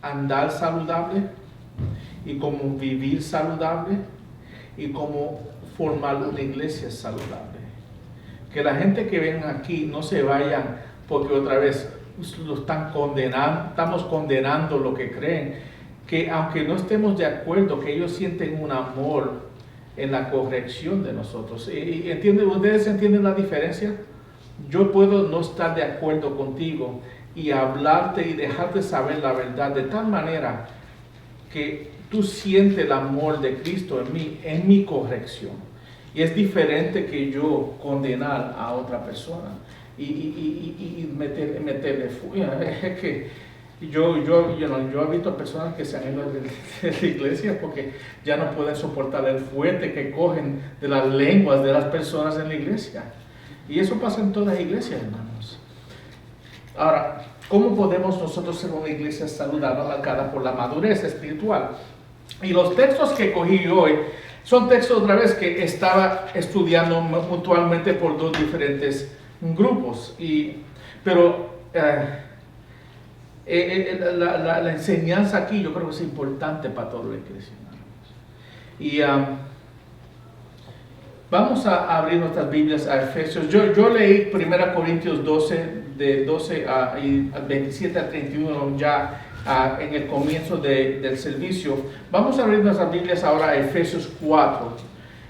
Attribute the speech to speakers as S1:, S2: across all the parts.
S1: andar saludable y cómo vivir saludable y cómo formar una iglesia saludable. Que la gente que venga aquí no se vayan porque otra vez lo están condenando, estamos condenando lo que creen, que aunque no estemos de acuerdo, que ellos sienten un amor en la corrección de nosotros. ¿Y ustedes entienden la diferencia? Yo puedo no estar de acuerdo contigo y hablarte y dejarte saber la verdad de tal manera que tú sientes el amor de Cristo en mi corrección. Y es diferente que yo condenar a otra persona y meterle furia. Es que yo he visto personas que se han ido de la iglesia porque ya no pueden soportar el fuerte que cogen de las lenguas de las personas en la iglesia. Y eso pasa en todas las iglesias, hermanos. Ahora, ¿cómo podemos nosotros ser una iglesia saludable, marcada por la madurez espiritual? Y los textos que cogí hoy son textos otra vez que estaba estudiando mutuamente por dos diferentes grupos. Pero la enseñanza aquí yo creo que es importante para toda la iglesia. Y vamos a abrir nuestras Biblias a Efesios. Yo leí 1 Corintios 12, de 12 al 27 al 31 ya en el comienzo del servicio. Vamos a abrir nuestras Biblias ahora a Efesios 4.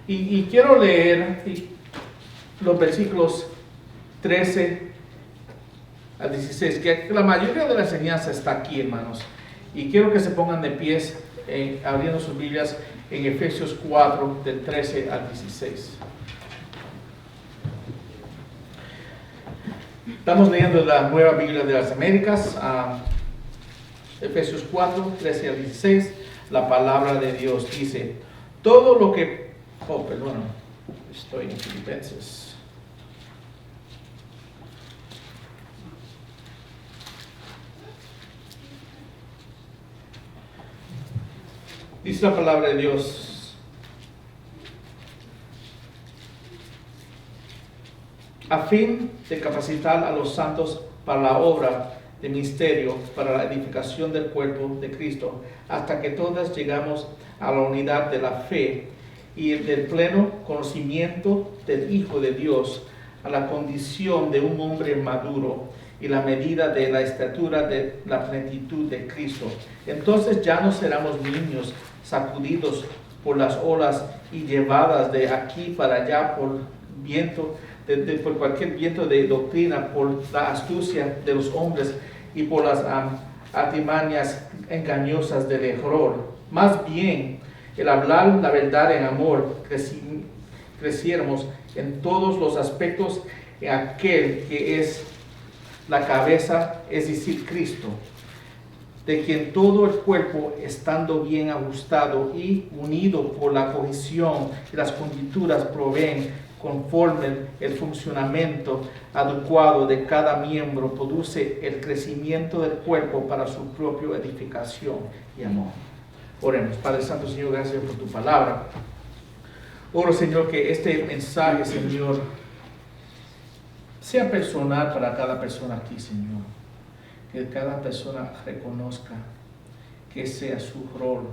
S1: Y quiero leer los versículos 13 al 16, que la mayoría de la enseñanza está aquí, hermanos. Y quiero que se pongan de pies abriendo sus Biblias en Efesios 4, del 13 al 16. Estamos leyendo la Nueva Biblia de las Américas, Efesios 4, 13 al 16. La palabra de Dios dice: todo lo que... estoy en Filipenses. Dice la palabra de Dios: a fin de capacitar a los santos para la obra de ministerio, para la edificación del cuerpo de Cristo, hasta que todas llegamos a la unidad de la fe y del pleno conocimiento del Hijo de Dios, a la condición de un hombre maduro, y la medida de la estatura de la plenitud de Cristo. Entonces ya no seremos niños sacudidos por las olas y llevadas de aquí para allá por viento, por cualquier viento de doctrina, por la astucia de los hombres y por las artimañas engañosas del error. Más bien, el hablar la verdad en amor, creciéramos en todos los aspectos en aquel que es la cabeza, es decir, Cristo, de quien todo el cuerpo, estando bien ajustado y unido por la cohesión y las conjunturas, proveen conforme el funcionamiento adecuado de cada miembro, produce el crecimiento del cuerpo para su propia edificación y amor. Oremos. Padre Santo, Señor, gracias por tu palabra. Oro, Señor, que este mensaje, Señor, sea personal para cada persona aquí, Señor. Que cada persona reconozca que sea su rol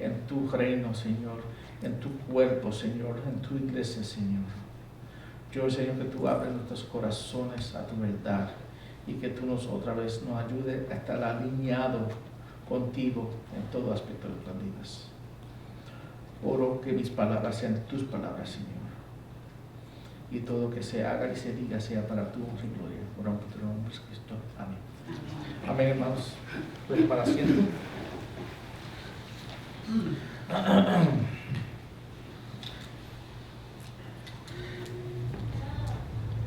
S1: en tu reino, Señor, en tu cuerpo, Señor, en tu iglesia, Señor. Yo, Señor, que tú abres nuestros corazones a tu verdad y que tú otra vez nos ayudes a estar alineado contigo en todo aspecto de nuestras vidas. Oro que mis palabras sean tus palabras, Señor. Y todo que se haga y se diga sea para tu honra y gloria. Oramos por tu nombre, Cristo. Amén. Amén, hermanos. Pues para asiento.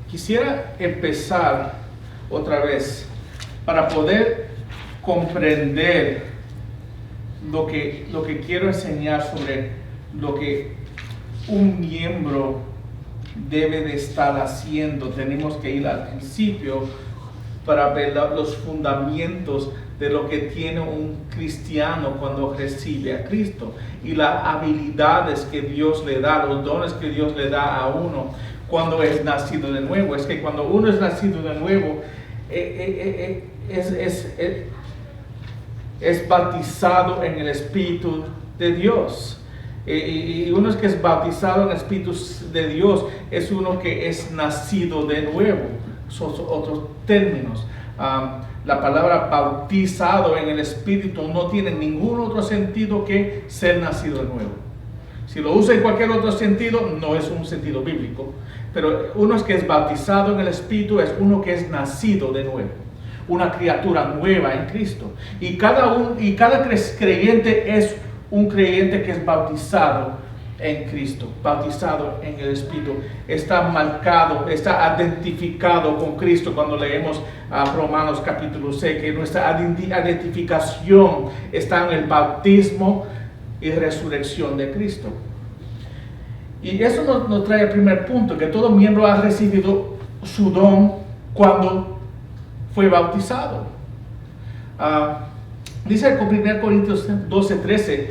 S1: Quisiera empezar otra vez para poder comprender lo que quiero enseñar sobre lo que un miembro debe de estar haciendo. Tenemos que ir al principio para ver los fundamentos de lo que tiene un cristiano cuando recibe a Cristo y las habilidades que Dios le da, los dones que Dios le da a uno cuando es nacido de nuevo. Es que cuando uno es nacido de nuevo, es bautizado en el Espíritu de Dios. Y uno que es bautizado en el Espíritu de Dios es uno que es nacido de nuevo. Son otros términos. La palabra bautizado en el Espíritu no tiene ningún otro sentido que ser nacido de nuevo. Si lo usa en cualquier otro sentido, no es un sentido bíblico. Pero uno que es bautizado en el Espíritu es uno que es nacido de nuevo. Una criatura nueva en Cristo. Y cada creyente es un creyente que es bautizado en Cristo, bautizado en el Espíritu. Está marcado, está identificado con Cristo cuando leemos Romanos capítulo 6, que nuestra identificación está en el bautismo y resurrección de Cristo. Y eso nos trae al primer punto, que todo miembro ha recibido su don cuando fue bautizado. Dice el 1 Corintios 12:13,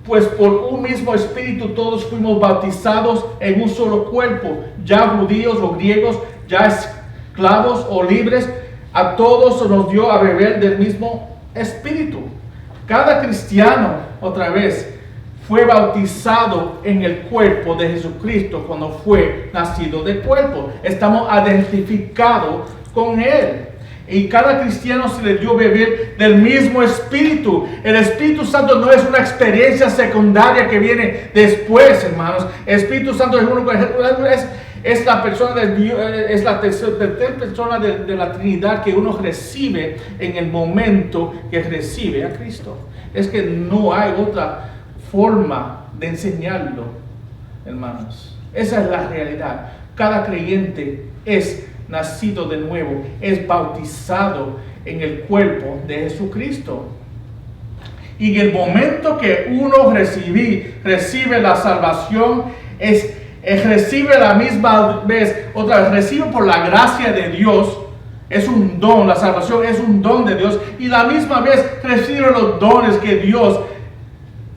S1: pues por un mismo espíritu todos fuimos bautizados en un solo cuerpo, ya judíos o griegos, ya esclavos o libres, a todos nos dio a beber del mismo espíritu. Cada cristiano, otra vez, fue bautizado en el cuerpo de Jesucristo cuando fue nacido del cuerpo. Estamos identificados con Él. Y cada cristiano se le dio beber del mismo Espíritu. El Espíritu Santo no es una experiencia secundaria que viene después, hermanos. El Espíritu Santo es la persona es la tercera persona de la Trinidad que uno recibe en el momento que recibe a Cristo. Es que no hay otra forma de enseñarlo, hermanos. Esa es la realidad. Cada creyente es nacido de nuevo, es bautizado en el cuerpo de Jesucristo. Y en el momento que uno recibe la salvación, recibe la misma vez, otra vez, recibe por la gracia de Dios. Es un don, la salvación es un don de Dios. Y la misma vez recibe los dones que Dios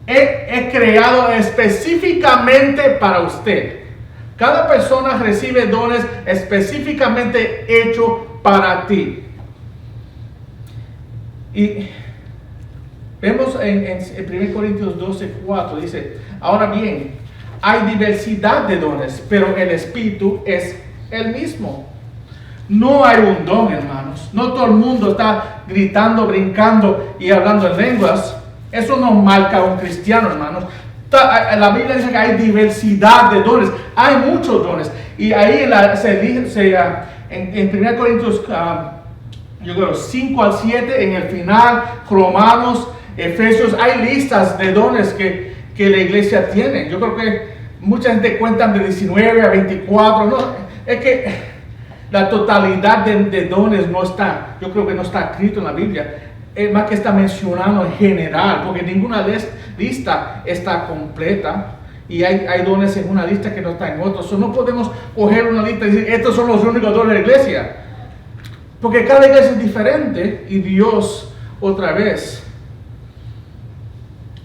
S1: ha creado específicamente para usted. Cada persona recibe dones específicamente hechos para ti. Y vemos en 1 Corintios 12:4, dice, ahora bien, hay diversidad de dones, pero el Espíritu es el mismo. No hay un don, hermanos. No todo el mundo está gritando, brincando y hablando en lenguas. Eso no marca a un cristiano, hermanos. La Biblia dice que hay diversidad de dones. Hay muchos dones. Y ahí en 1 Corintios 5 al 7, en el final, Romanos, Efesios, hay listas de dones que la iglesia tiene. Yo creo que mucha gente cuenta de 19 a 24. No, es que la totalidad de dones no está, yo creo que no está escrito en la Biblia. Es más que está mencionando en general, porque ninguna lista está completa. Y hay dones en una lista que no está en otra. No podemos coger una lista y decir, estos son los únicos dones de la iglesia. Porque cada iglesia es diferente y Dios, otra vez,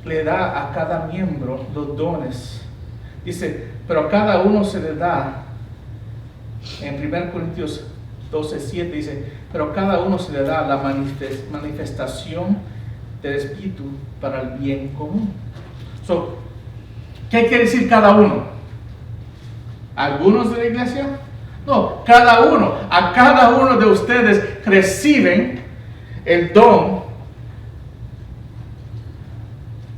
S1: le da a cada miembro los dones. Dice, pero a cada uno se le da, en 1 Corintios 12:7 dice, pero a cada uno se le da la manifestación del Espíritu para el bien común. ¿Qué quiere decir cada uno? ¿Algunos de la iglesia? No, cada uno. A cada uno de ustedes reciben el don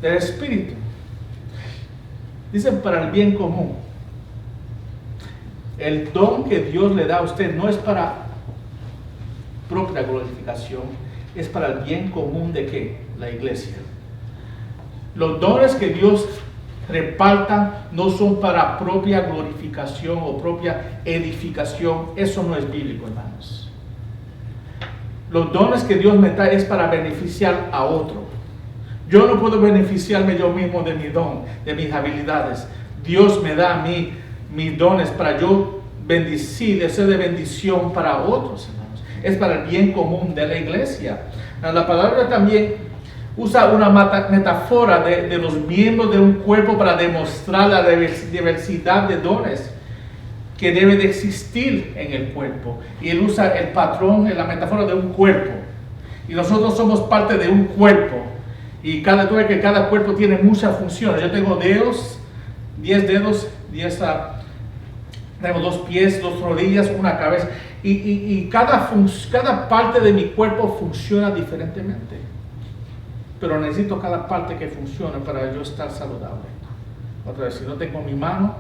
S1: del Espíritu. Dicen para el bien común. El don que Dios le da a usted no es para propia glorificación, es para el bien común de ¿qué? La iglesia. Los dones que Dios reparta no son para propia glorificación o propia edificación. Eso no es bíblico, hermanos. Los dones que Dios me da es para beneficiar a otro. Yo no puedo beneficiarme yo mismo de mi don, de mis habilidades. Dios me da a mí mis dones para yo bendecir, ser de bendición para otros, hermanos. Es para el bien común de la iglesia. La palabra también usa una metáfora de los miembros de un cuerpo para demostrar la diversidad de dones que debe de existir en el cuerpo. Y él usa el patrón, la metáfora de un cuerpo. Y nosotros somos parte de un cuerpo. Y cada cuerpo tiene muchas funciones. Yo tengo dedos, 10 dedos, tengo 2 pies, 2 rodillas, una cabeza. Y cada parte de mi cuerpo funciona diferentemente. Pero necesito cada parte que funcione para yo estar saludable. Otra vez, si no tengo mi mano,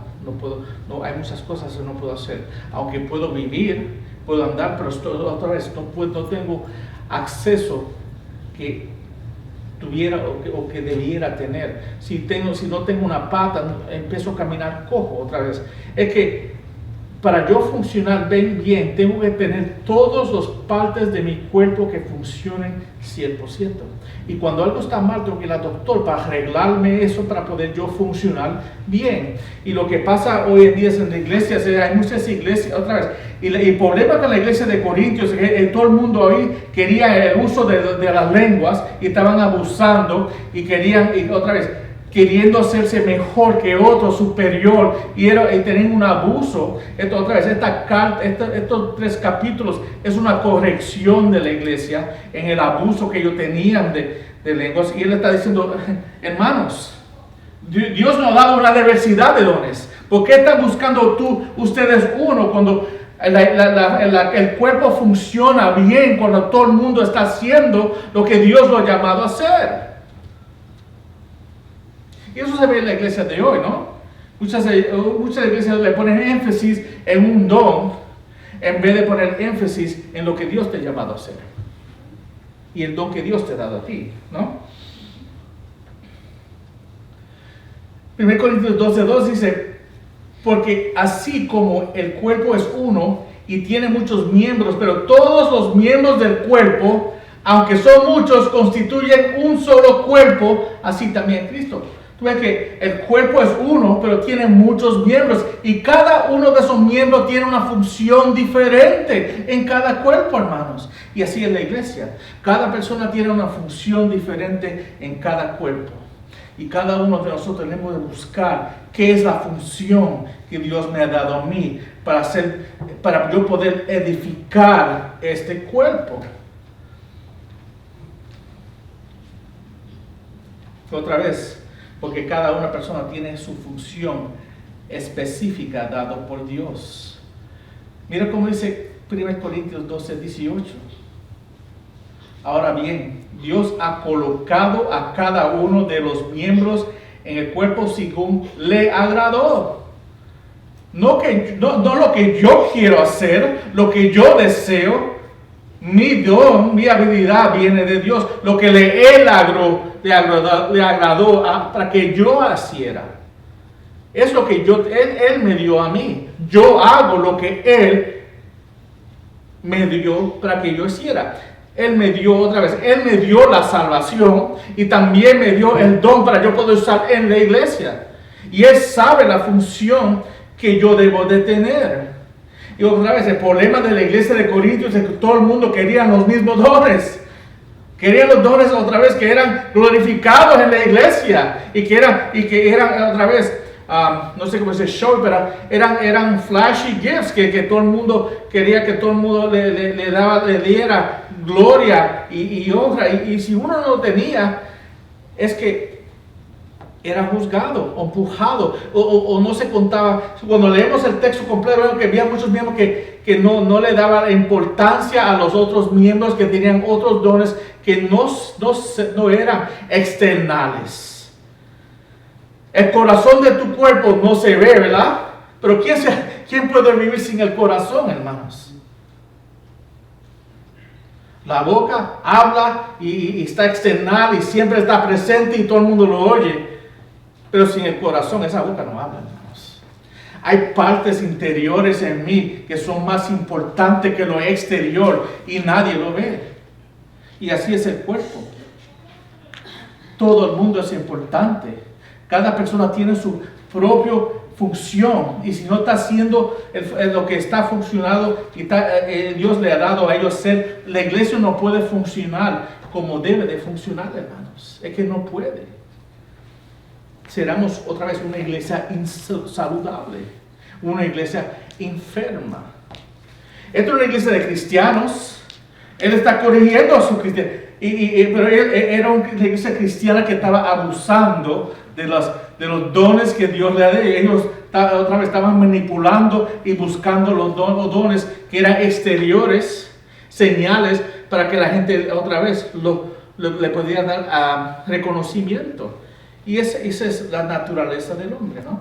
S1: hay muchas cosas que no puedo hacer. Aunque puedo vivir, puedo andar, pero otra vez no tengo acceso que tuviera o que debiera tener. Si no tengo una pata, empiezo a caminar cojo otra vez. Es que para yo funcionar bien, tengo que tener todas las partes de mi cuerpo que funcionen 100%. Y cuando algo está mal, tengo que ir al doctor para arreglarme eso para poder yo funcionar bien. Y lo que pasa hoy en día en la iglesia, hay muchas iglesias, otra vez, y el problema con la iglesia de Corintios es que todo el mundo ahí quería el uso de las lenguas y estaban abusando y otra vez, queriendo hacerse mejor que otro, superior, y tenían un abuso. Otra vez, estos 3 capítulos es una corrección de la iglesia en el abuso que ellos tenían de lenguas. Y él está diciendo, hermanos, Dios nos ha dado una diversidad de dones. ¿Por qué están buscando ustedes uno cuando el cuerpo funciona bien, cuando todo el mundo está haciendo lo que Dios lo ha llamado a hacer? Y eso se ve en la iglesia de hoy, ¿no? Muchas iglesias le ponen énfasis en un don en vez de poner énfasis en lo que Dios te ha llamado a hacer. Y el don que Dios te ha dado a ti, ¿no? 1 Corintios 12:2 dice, porque así como el cuerpo es uno y tiene muchos miembros, pero todos los miembros del cuerpo, aunque son muchos, constituyen un solo cuerpo, así también Cristo. Ves que el cuerpo es uno, pero tiene muchos miembros y cada uno de esos miembros tiene una función diferente en cada cuerpo, hermanos. Y así es la iglesia. Cada persona tiene una función diferente en cada cuerpo. Y cada uno de nosotros tenemos que buscar qué es la función que Dios me ha dado a mí para yo poder edificar este cuerpo. Otra vez, porque cada una persona tiene su función específica dada por Dios. Mira cómo dice 1 Corintios 12:18. Ahora bien, Dios ha colocado a cada uno de los miembros en el cuerpo según le agradó. No lo que yo quiero hacer, lo que yo deseo. Mi don, mi habilidad viene de Dios. Lo que le agradó para que yo hiciera. Es lo que Él me dio a mí. Yo hago lo que Él me dio para que yo hiciera. Él me dio la salvación y también me dio el don para yo poder usar en la iglesia. Y Él sabe la función que yo debo de tener. Y otra vez, el problema de la iglesia de Corintios es que todo el mundo quería los mismos dones. Querían los dones otra vez que eran glorificados en la iglesia. Y que eran otra vez, no sé cómo se show, pero eran flashy gifts que todo el mundo quería que todo el mundo le diera gloria y honra. Y si uno no lo tenía, es que era juzgado o empujado o no se contaba. Cuando leemos el texto completo, vemos que había muchos miembros que no le daban importancia a los otros miembros que tenían otros dones que no eran externales. El corazón de tu cuerpo no se ve, ¿verdad? Pero ¿quién puede vivir sin el corazón, hermanos? La boca habla y está external y siempre está presente y todo el mundo lo oye. Pero sin el corazón, esa boca no habla, hermanos. Hay partes interiores en mí que son más importantes que lo exterior y nadie lo ve. Y así es el cuerpo. Todo el mundo es importante. Cada persona tiene su propia función. Y si no está haciendo lo que está funcionando y Dios le ha dado a ellos hacer, la iglesia no puede funcionar como debe de funcionar, hermanos. Es que no puede. Seremos otra vez una iglesia insaludable, una iglesia enferma. Esta es una iglesia de cristianos, Él está corrigiendo a su cristiano. Pero él era una iglesia cristiana que estaba abusando de los dones que Dios le ha dado. Ellos otra vez estaban manipulando y buscando los dones que eran exteriores, señales, para que la gente otra vez le pudiera dar reconocimiento. Y esa es la naturaleza del hombre, ¿no?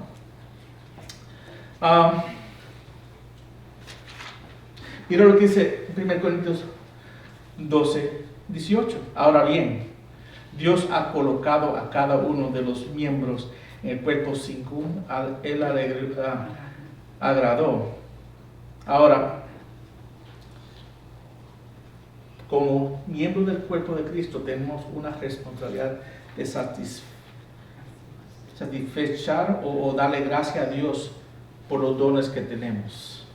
S1: Mira lo que dice 1 Corintios 12, 18. Ahora bien, Dios ha colocado a cada uno de los miembros en el cuerpo según Él agradó. Ahora, como miembros del cuerpo de Cristo, tenemos una responsabilidad de satisfechar o darle gracias a Dios por los dones que tenemos.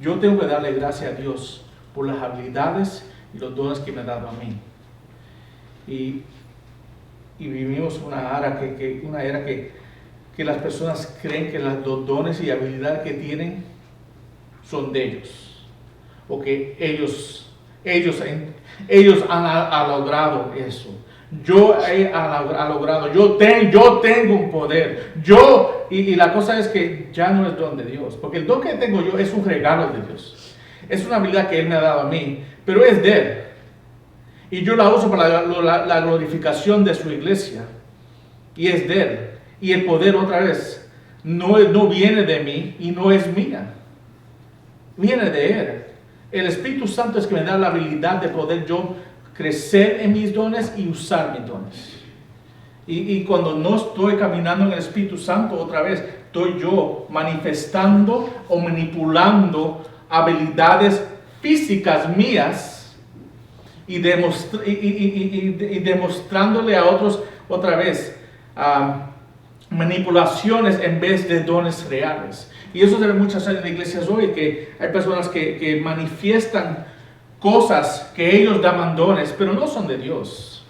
S1: Yo tengo que darle gracias a Dios por las habilidades y los dones que me ha dado a mí. Y vivimos una era que las personas creen que los dones y habilidades que tienen son de ellos, o que ellos han logrado eso. Yo he logrado, yo tengo un poder. Y la cosa es que ya no es don de Dios, porque el don que tengo yo es un regalo de Dios. Es una habilidad que Él me ha dado a mí, pero es de Él. Y yo la uso para la glorificación de su iglesia. Y es de Él. Y el poder, otra vez, no viene de mí y no es mía. Viene de Él. El Espíritu Santo es que me da la habilidad de poder yo crecer en mis dones y usar mis dones. Y cuando no estoy caminando en el Espíritu Santo, otra vez, estoy yo manifestando o manipulando habilidades físicas mías y demostrándole a otros, otra vez, manipulaciones en vez de dones reales. Y eso se ve muchas veces en iglesias hoy, que hay personas que manifiestan cosas que ellos llaman dones, pero no son de Dios.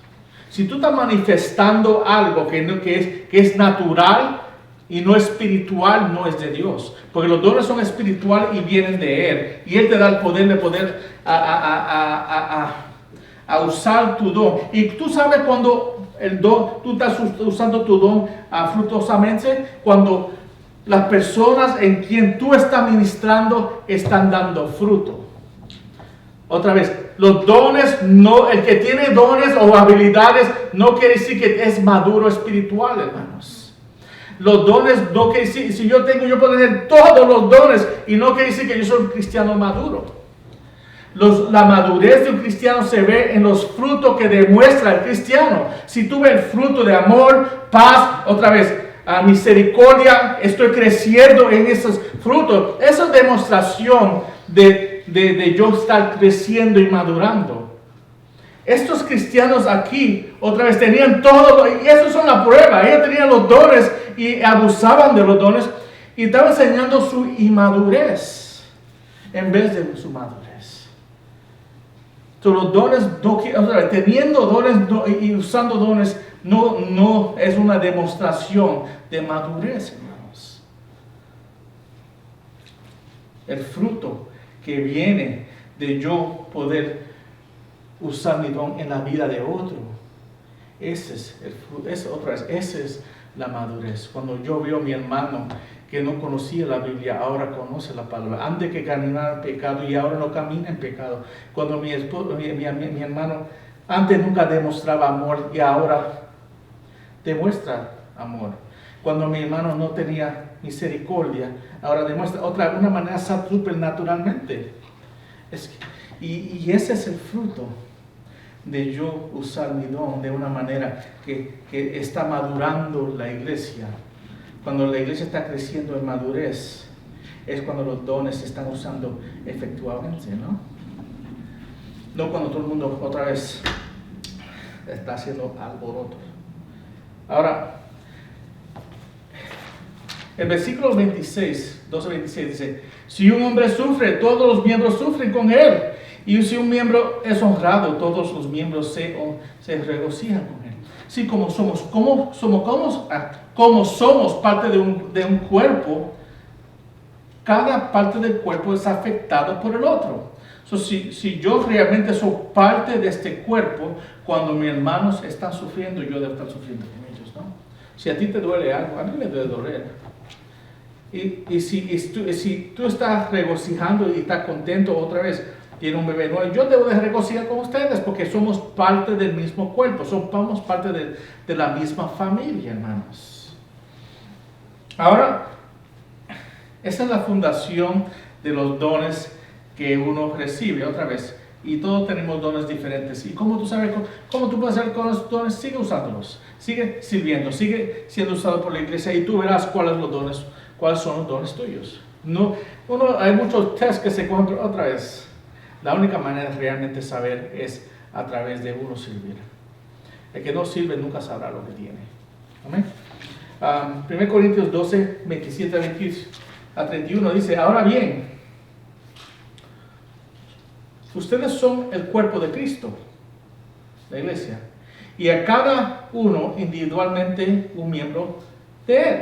S1: Si tú estás manifestando algo que es natural y no espiritual, no es de Dios. Porque los dones son espirituales y vienen de Él. Y Él te da el poder de poder usar tu don. Y tú sabes cuando tú estás usando tu don fructuosamente, cuando las personas en quien tú estás ministrando están dando fruto. Otra vez, los dones, el que tiene dones o habilidades no quiere decir que es maduro espiritual, hermanos. Los dones no quiere decir, si yo puedo tener todos los dones y no quiere decir que yo soy un cristiano maduro. La madurez de un cristiano se ve en los frutos que demuestra el cristiano. Si tú ves el fruto de amor, paz, otra vez, misericordia, estoy creciendo en esos frutos. Esa es demostración de yo estar creciendo y madurando. Estos cristianos aquí, otra vez, tenían todo, y eso son la prueba. Ellos tenían los dones y abusaban de los dones y estaban enseñando su inmadurez en vez de su madurez. Los dones, teniendo dones y usando dones, no es una demostración de madurez, hermanos. El fruto que viene de yo poder usar mi don en la vida de otro, esa es la madurez. Cuando yo veo a mi hermano que no conocía la Biblia, ahora conoce la palabra. Antes que caminaba en pecado y ahora no camina en pecado. Cuando mi hermano antes nunca demostraba amor y ahora demuestra amor. Cuando mi hermano no tenía misericordia, ahora demuestra una manera supernaturalmente. Y ese es el fruto de yo usar mi don de una manera que está madurando la iglesia. Cuando la iglesia está creciendo en madurez, es cuando los dones se están usando efectivamente, ¿no? No cuando todo el mundo otra vez está haciendo alboroto. Ahora, el versículo 12-26 dice: si un hombre sufre, todos los miembros sufren con él. Y si un miembro es honrado, todos los miembros se regocijan con él. Sí, como somos parte de un cuerpo, cada parte del cuerpo es afectada por el otro. So, si yo realmente soy parte de este cuerpo, cuando mis hermanos están sufriendo, yo debo estar sufriendo con ellos, ¿no? Si a ti te duele algo, a mí me debe doler. Y si tú estás regocijando y estás contento otra vez, tiene un bebé nuevo, yo debo de regocijar con ustedes porque somos parte del mismo cuerpo, somos parte de la misma familia, hermanos. Ahora, esa es la fundación de los dones que uno recibe otra vez. Y todos tenemos dones diferentes. ¿Y cómo tú sabes cómo tú puedes hacer con los dones? Sigue usándolos, sigue sirviendo, sigue siendo usado por la iglesia y tú verás cuáles son los dones tuyos. No, hay muchos tests que se encuentran otra vez. La única manera de realmente saber es a través de uno servir. El que no sirve nunca sabrá lo que tiene. Amén. 1 Corintios 12, 27 a 31 dice, ahora bien, ustedes son el cuerpo de Cristo, la iglesia, y a cada uno individualmente un miembro de Él.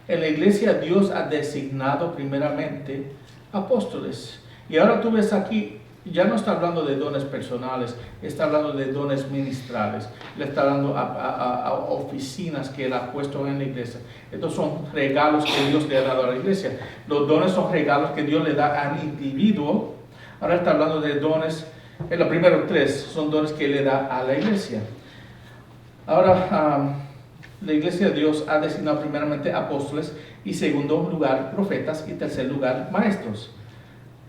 S1: En la iglesia Dios ha designado primeramente apóstoles. Y ahora tú ves aquí, ya no está hablando de dones personales, está hablando de dones ministrales. Le está dando a oficinas que Él ha puesto en la iglesia. Estos son regalos que Dios le ha dado a la iglesia. Los dones son regalos que Dios le da al individuo. Ahora está hablando de dones, en los primeros tres son dones que Él le da a la iglesia. Ahora, la iglesia de Dios ha designado primeramente apóstoles y segundo lugar profetas y tercer lugar maestros.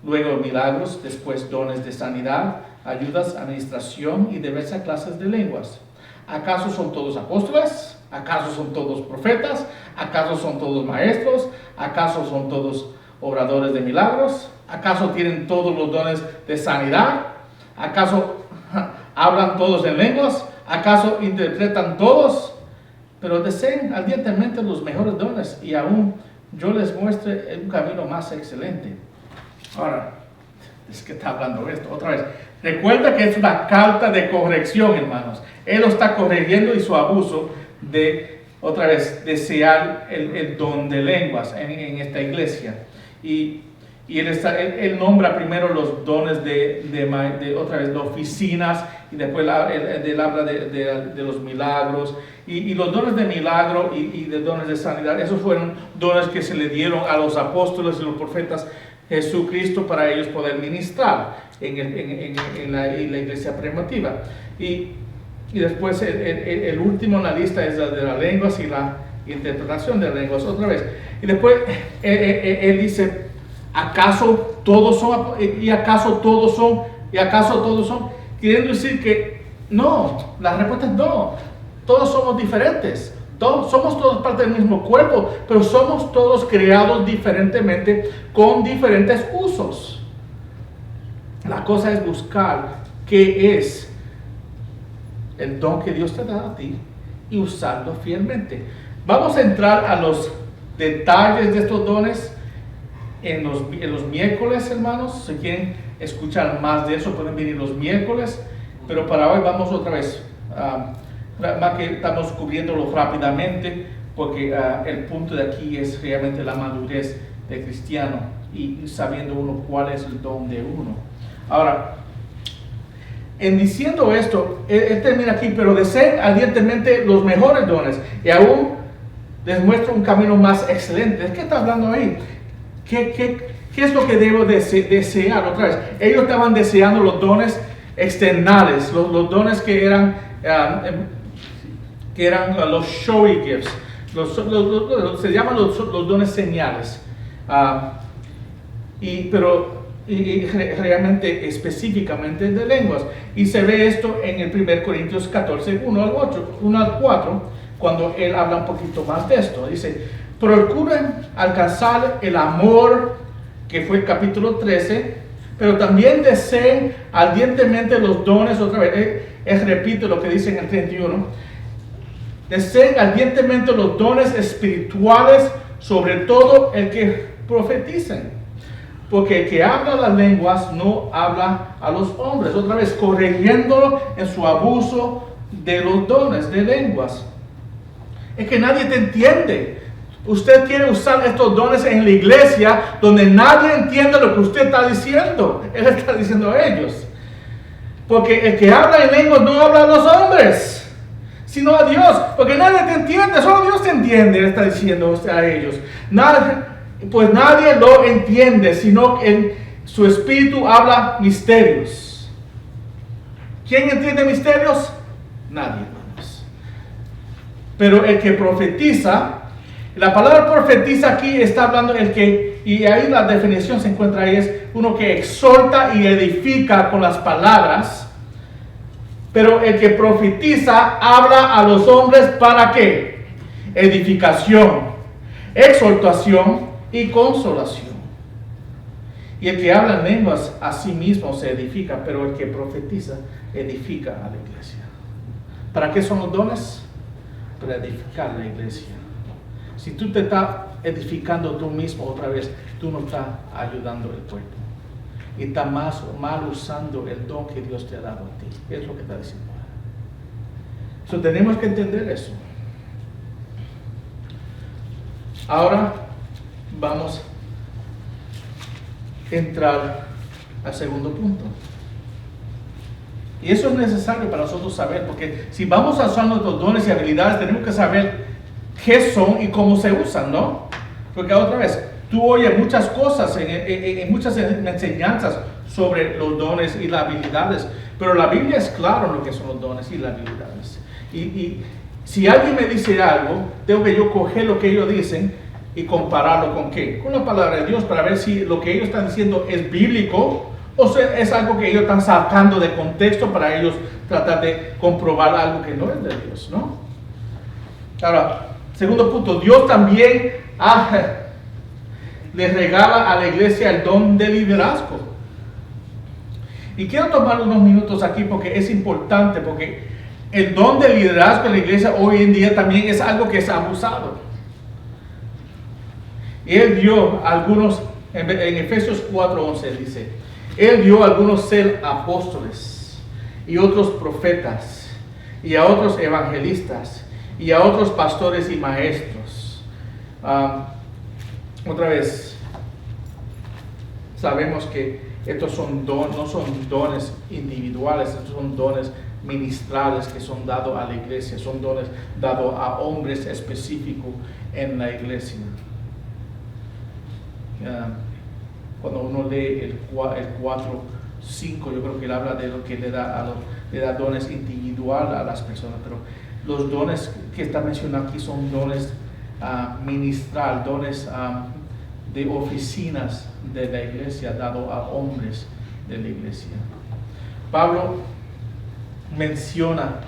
S1: Luego milagros, después dones de sanidad, ayudas, administración y diversas clases de lenguas. ¿Acaso son todos apóstoles? ¿Acaso son todos profetas? ¿Acaso son todos maestros? ¿Acaso son todos obradores de milagros? ¿Acaso tienen todos los dones de sanidad? ¿Acaso hablan todos en lenguas? ¿Acaso interpretan todos? Pero deseen ardientemente los mejores dones y aún yo les muestre un camino más excelente. Ahora, es que está hablando esto otra vez. Recuerda que es una carta de corrección, hermanos. Él lo está corrigiendo y su abuso de, otra vez, desear el don de lenguas en esta iglesia. Y él nombra primero los dones de otra vez, de oficinas, y después él habla de los milagros. Y los dones de milagro y de dones de sanidad, esos fueron dones que se le dieron a los apóstoles y los profetas Jesucristo para ellos poder ministrar en la iglesia primitiva. Y después el último en la lista es el de las lenguas y la interpretación de lenguas otra vez. Y después él dice, ¿acaso todos son? ¿Y acaso todos son? ¿Y acaso todos son? Queriendo decir que no, la respuesta es no. Todos somos diferentes. Somos todos parte del mismo cuerpo, pero somos todos creados diferentemente con diferentes usos. La cosa es buscar qué es el don que Dios te da a ti y usarlo fielmente. Vamos a entrar a los detalles de estos dones en los miércoles, hermanos. Si quieren escuchar más de eso, pueden venir los miércoles, pero para hoy vamos otra vez más que estamos cubriéndolo rápidamente, porque el punto de aquí es realmente la madurez del cristiano y sabiendo uno cuál es el don de uno. Ahora, en diciendo esto, él termina aquí, pero deseen ardientemente los mejores dones y aún les muestra un camino más excelente. ¿De qué está hablando ahí? ¿Qué es lo que debo desear? Otra vez, ellos estaban deseando los dones externales, los dones que eran los showy gifts, se llaman los dones señales, pero realmente específicamente de lenguas. Y se ve esto en el 1 Corintios 14, 1 al 4, cuando él habla un poquito más de esto. Dice, procuren alcanzar el amor, que fue el capítulo 13, pero también deseen ardientemente los dones, otra vez, él repite lo que dice en el 31, deseen ardientemente los dones espirituales, sobre todo el que profeticen. Porque el que habla las lenguas no habla a los hombres. Otra vez, corrigiéndolo en su abuso de los dones de lenguas. Es que nadie te entiende. usted quiere usar estos dones en la iglesia donde nadie entiende lo que usted está diciendo. Él está diciendo a ellos. Porque el que habla en lenguas no habla a los hombres, sino a Dios. Porque nadie te entiende, solo Dios te entiende, él está diciendo a ellos. Pues nadie lo entiende, sino en su espíritu habla misterios. ¿Quién entiende misterios? Nadie, hermanos. Pero el que profetiza, la palabra profetiza aquí está hablando el que, y ahí la definición se encuentra ahí, es uno que exhorta y edifica con las palabras. Pero el que profetiza habla a los hombres ¿para qué? Edificación, exhortación y consolación. Y el que habla en lenguas a sí mismo se edifica, pero el que profetiza edifica a la iglesia. ¿Para qué son los dones? Para edificar la iglesia. Si tú te estás edificando tú mismo otra vez, tú no estás ayudando al cuerpo. Y estás mal usando el don que Dios te ha dado a ti. Es lo que está diciendo. Entonces tenemos que entender eso. Ahora vamos a entrar al segundo punto. Y eso es necesario para nosotros saber, porque si vamos a usar nuestros dones y habilidades, tenemos que saber qué son y cómo se usan, ¿no? Porque otra vez, tú oyes muchas cosas en muchas enseñanzas sobre los dones y las habilidades, pero la Biblia es clara en lo que son los dones y las habilidades. Y si alguien me dice algo, tengo que yo coger lo que ellos dicen y compararlo con qué, con la palabra de Dios, para ver si lo que ellos están diciendo es bíblico o sea, es algo que ellos están sacando de contexto para ellos tratar de comprobar algo que no es de Dios, ¿no? Ahora, segundo punto, Dios también le regala a la iglesia el don de liderazgo. Y quiero tomar unos minutos aquí porque es importante, porque el don de liderazgo en la iglesia hoy en día también es algo que es abusado. Y Él dio algunos, en Efesios 4:11 dice, Él dio a algunos ser apóstoles, y otros profetas, y a otros evangelistas, y a otros pastores y maestros. Otra vez, sabemos que estos son no son dones individuales, estos son dones ministrales que son dados a la iglesia, son dones dados a hombres específicos en la iglesia. Cuando uno lee el 4:5, yo creo que él habla de lo que le da dones individual a las personas, pero los dones que está mencionado aquí son dones ministral, dones de oficinas de la iglesia, dado a hombres de la iglesia. Pablo menciona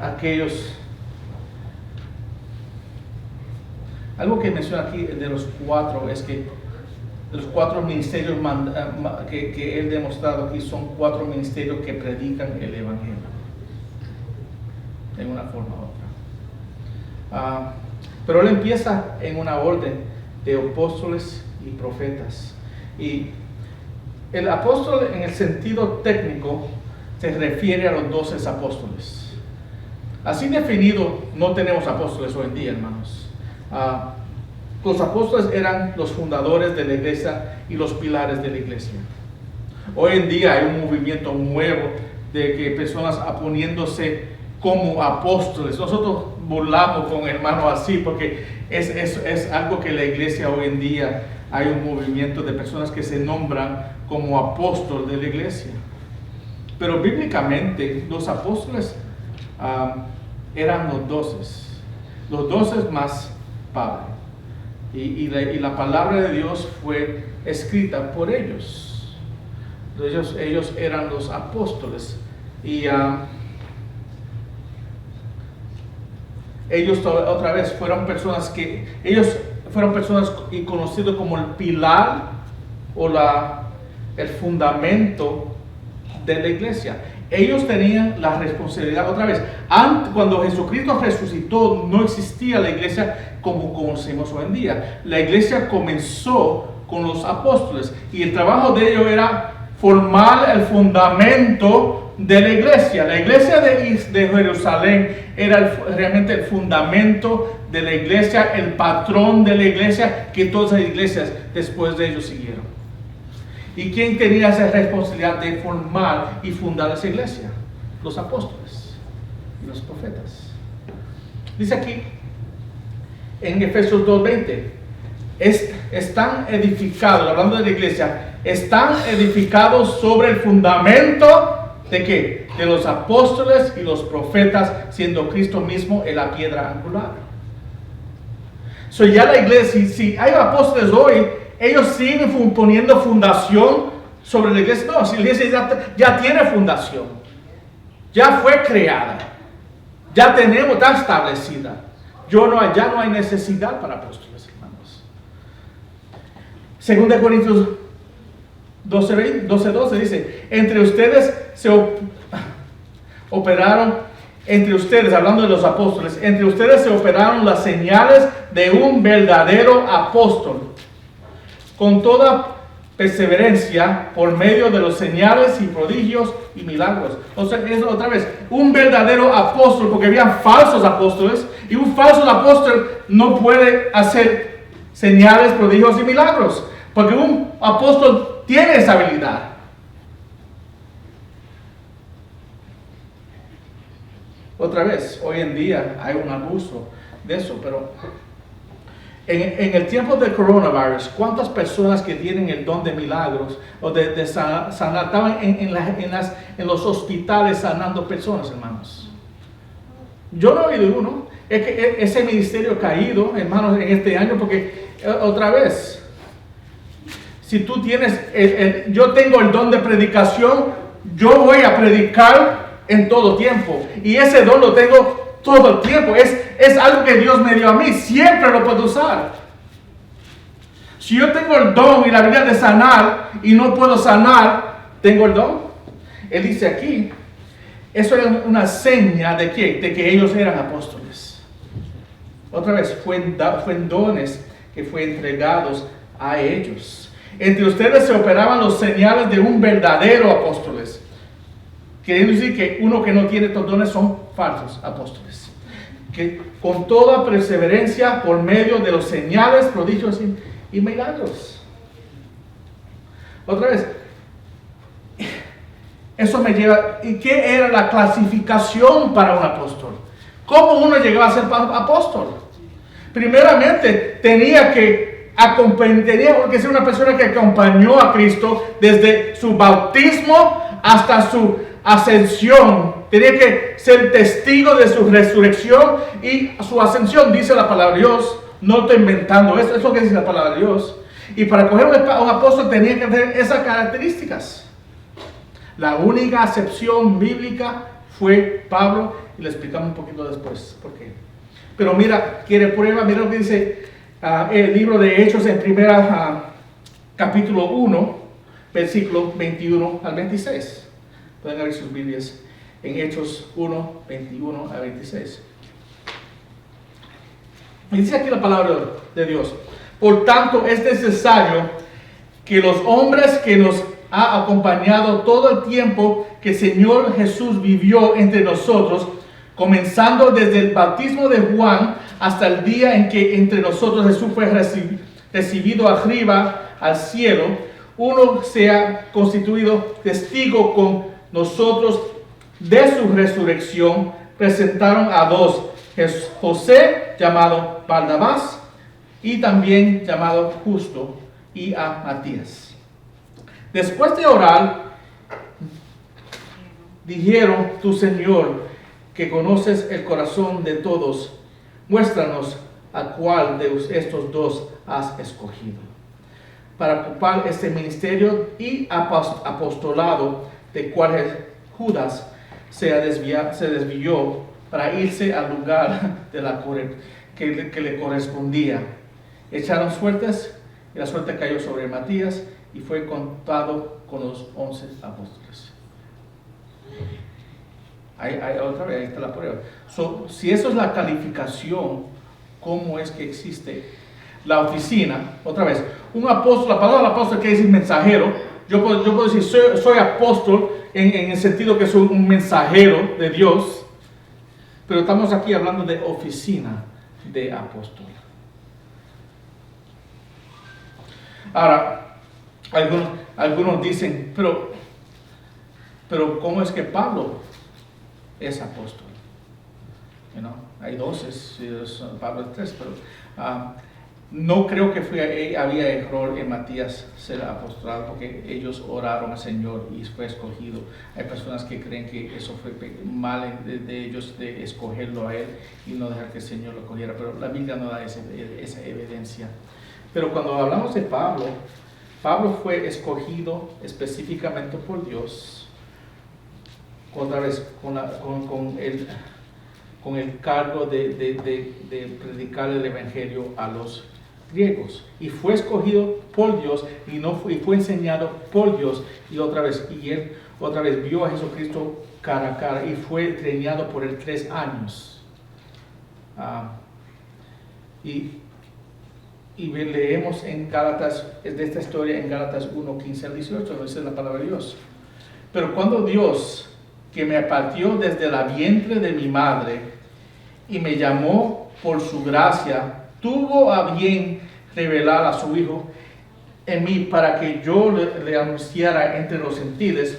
S1: aquellos, algo que menciona aquí de los cuatro es que los cuatro ministerios que él ha demostrado aquí son cuatro ministerios que predican el evangelio en una forma u otra. Pero él empieza en una orden de apóstoles y profetas. Y el apóstol en el sentido técnico se refiere a los 12 apóstoles. Así definido, no tenemos apóstoles hoy en día, hermanos. Los apóstoles eran los fundadores de la iglesia y los pilares de la iglesia. Hoy en día hay un movimiento nuevo de que personas poniéndose como apóstoles. Nosotros burlamos con hermanos así porque es algo que la iglesia hoy en día hay un movimiento de personas que se nombran como apóstoles de la iglesia. Pero bíblicamente los apóstoles eran los 12 más Pablo. Y la palabra de Dios fue escrita por ellos. Ellos eran los apóstoles. Y ellos otra vez fueron personas y conocidos como el pilar o el fundamento de la iglesia. Ellos tenían la responsabilidad, otra vez, cuando Jesucristo resucitó, no existía la iglesia como conocemos hoy en día. La iglesia comenzó con los apóstoles y el trabajo de ellos era formar el fundamento de la iglesia. La iglesia de Jerusalén era realmente el fundamento de la iglesia, el patrón de la iglesia, que todas las iglesias después de ellos siguieron. ¿Y quién tenía esa responsabilidad de formar y fundar esa iglesia? Los apóstoles y los profetas. Dice aquí en Efesios 2:20, están edificados, hablando de la iglesia, están edificados sobre el fundamento ¿de qué? De los apóstoles y los profetas, siendo Cristo mismo en la piedra angular. So ya la iglesia, si hay apóstoles hoy, ellos siguen poniendo fundación sobre la iglesia. No, si la iglesia ya tiene fundación, ya fue creada, ya tenemos, está establecida. Ya no hay necesidad para apóstoles, hermanos. 2 Corintios 12:12 dice, entre ustedes se operaron, hablando de los apóstoles, entre ustedes se operaron las señales de un verdadero apóstol, con toda perseverancia por medio de los señales y prodigios y milagros. O sea, es otra vez, un verdadero apóstol, porque había falsos apóstoles, y un falso apóstol no puede hacer señales, prodigios y milagros, porque un apóstol tiene esa habilidad. Otra vez, hoy en día hay un abuso de eso, pero en el tiempo del coronavirus, ¿cuántas personas que tienen el don de milagros o de sanar estaban en los hospitales sanando personas, hermanos? Yo no he oído uno. Es que ese ministerio ha caído, hermanos, en este año, porque otra vez, si tú tienes, yo tengo el don de predicación, yo voy a predicar en todo tiempo, y ese don lo tengo todo el tiempo. Es algo que Dios me dio a mí, siempre lo puedo usar. Si yo tengo el don y la habilidad de sanar y no puedo sanar, ¿tengo el don? Él dice aquí, eso era una seña de que ellos eran apóstoles. Otra vez, fue en dones que fue entregados a ellos. Entre ustedes se operaban los señales de un verdadero apóstoles. Queriendo decir que uno que no tiene estos dones son falsos apóstoles. Que con toda perseverancia por medio de los señales, prodigios y milagros. Otra vez, eso me lleva, ¿y qué era la clasificación para un apóstol? ¿Cómo uno llegaba a ser apóstol? Primeramente, tenía que ser una persona que acompañó a Cristo desde su bautismo hasta su ascensión. Tenía que ser testigo de su resurrección y su ascensión, dice la palabra de Dios. No estoy inventando, eso es lo que dice la palabra de Dios. Y para coger un apóstol tenía que tener esas características. La única excepción bíblica fue Pablo, y le explicamos un poquito después por qué. Pero mira, quiere prueba, mira lo que dice el libro de Hechos en capítulo 1, versículo 21 al 26. Pueden abrir sus Biblias en Hechos 1, 21 a 26. Y dice aquí la palabra de Dios. Por tanto, es necesario que los hombres que nos ha acompañado todo el tiempo que el Señor Jesús vivió entre nosotros, comenzando desde el bautismo de Juan hasta el día en que entre nosotros Jesús fue recibido arriba al cielo, uno sea constituido testigo con nosotros de su resurrección. Presentaron a dos, José llamado Barnabás y también llamado Justo, y a Matías. Después de orar, dijeron: tu Señor, que conoces el corazón de todos, muéstranos a cuál de estos dos has escogido para ocupar este ministerio y apostolado, de cual Judas se desvió para irse al lugar que le correspondía. Echaron suertes, y la suerte cayó sobre Matías, y fue contado con los 11 apóstoles. Otra vez, ahí está la prueba. Si eso es la calificación, ¿cómo es que existe la oficina? Otra vez, un apóstol, la palabra apóstol quiere decir mensajero, yo puedo decir, soy apóstol en el sentido que soy un mensajero de Dios, pero estamos aquí hablando de oficina de apóstol. Ahora, algunos dicen, pero ¿cómo es que Pablo es apóstol? Hay 12, Pablo es 3, pero no creo que había error en Matías ser apostolado, porque ellos oraron al Señor y fue escogido. Hay personas que creen que eso fue mal de ellos, de escogerlo a él y no dejar que el Señor lo cogiera, pero la Biblia no da esa evidencia. Pero cuando hablamos de Pablo, Pablo fue escogido específicamente por Dios, otra vez con el cargo de predicar el evangelio a los griegos, y fue escogido por Dios y fue enseñado por Dios, y él otra vez vio a Jesucristo cara a cara y fue entrenado por él 3 años. Y leemos en Gálatas, de esta historia en Gálatas 1:15 al 18, esa es la palabra de Dios. Pero cuando Dios, que me apartó desde la vientre de mi madre y me llamó por su gracia, tuvo a bien revelar a su Hijo en mí para que yo le anunciara entre los gentiles,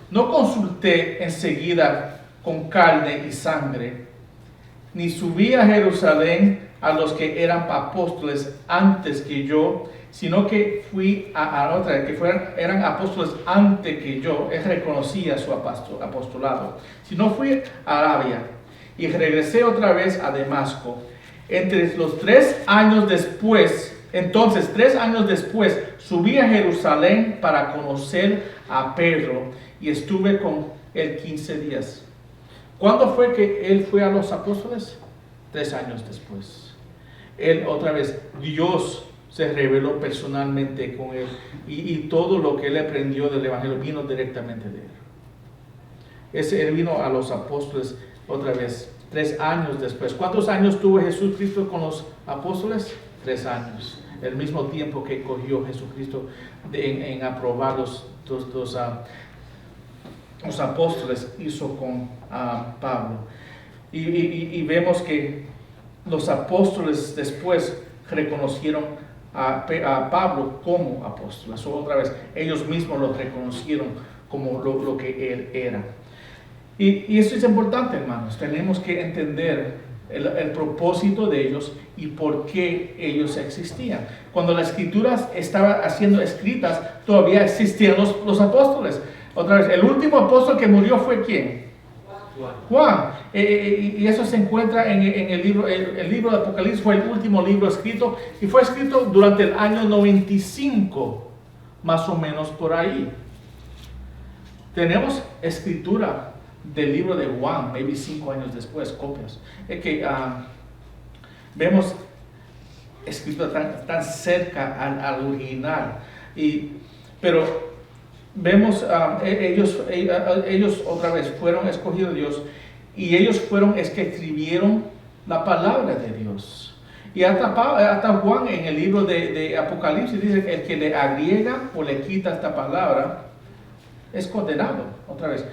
S1: no consulté enseguida con carne y sangre, ni subí a Jerusalén a los que eran apóstoles antes que yo, sino que fui a otra, eran apóstoles antes que yo. Él reconocía su apostolado. Sino fui a Arabia y regresé otra vez a Damasco. Entonces 3 años después, subí a Jerusalén para conocer a Pedro y estuve con él 15 días. ¿Cuándo fue que él fue a los apóstoles? 3 años después. Él otra vez, Dios se reveló personalmente con él y todo lo que él aprendió del evangelio vino directamente de él. Él vino a los apóstoles otra vez 3 años después. ¿Cuántos años tuvo Jesucristo con los apóstoles? 3 años. El mismo tiempo que cogió Jesucristo en aprobar los apóstoles hizo con Pablo. Y vemos que los apóstoles después reconocieron a Pablo como apóstol. Otra vez, ellos mismos lo reconocieron como lo que él era. Y eso es importante, hermanos. Tenemos que entender el propósito de ellos y por qué ellos existían. Cuando las escrituras estaban siendo escritas, todavía existían los apóstoles. Otra vez, el último apóstol que murió fue ¿quién? Juan. Y eso se encuentra en el libro de Apocalipsis. Fue el último libro escrito y fue escrito durante el año 95, más o menos por ahí. Tenemos escritura del libro de Juan, maybe 5 años después, copias. Es que vemos escritura tan cerca al original. Pero vemos, ellos otra vez fueron escogidos de Dios y ellos fueron que escribieron la palabra de Dios. Y hasta Juan en el libro de Apocalipsis dice que el que le agrega o le quita esta palabra es condenado. Otra vez,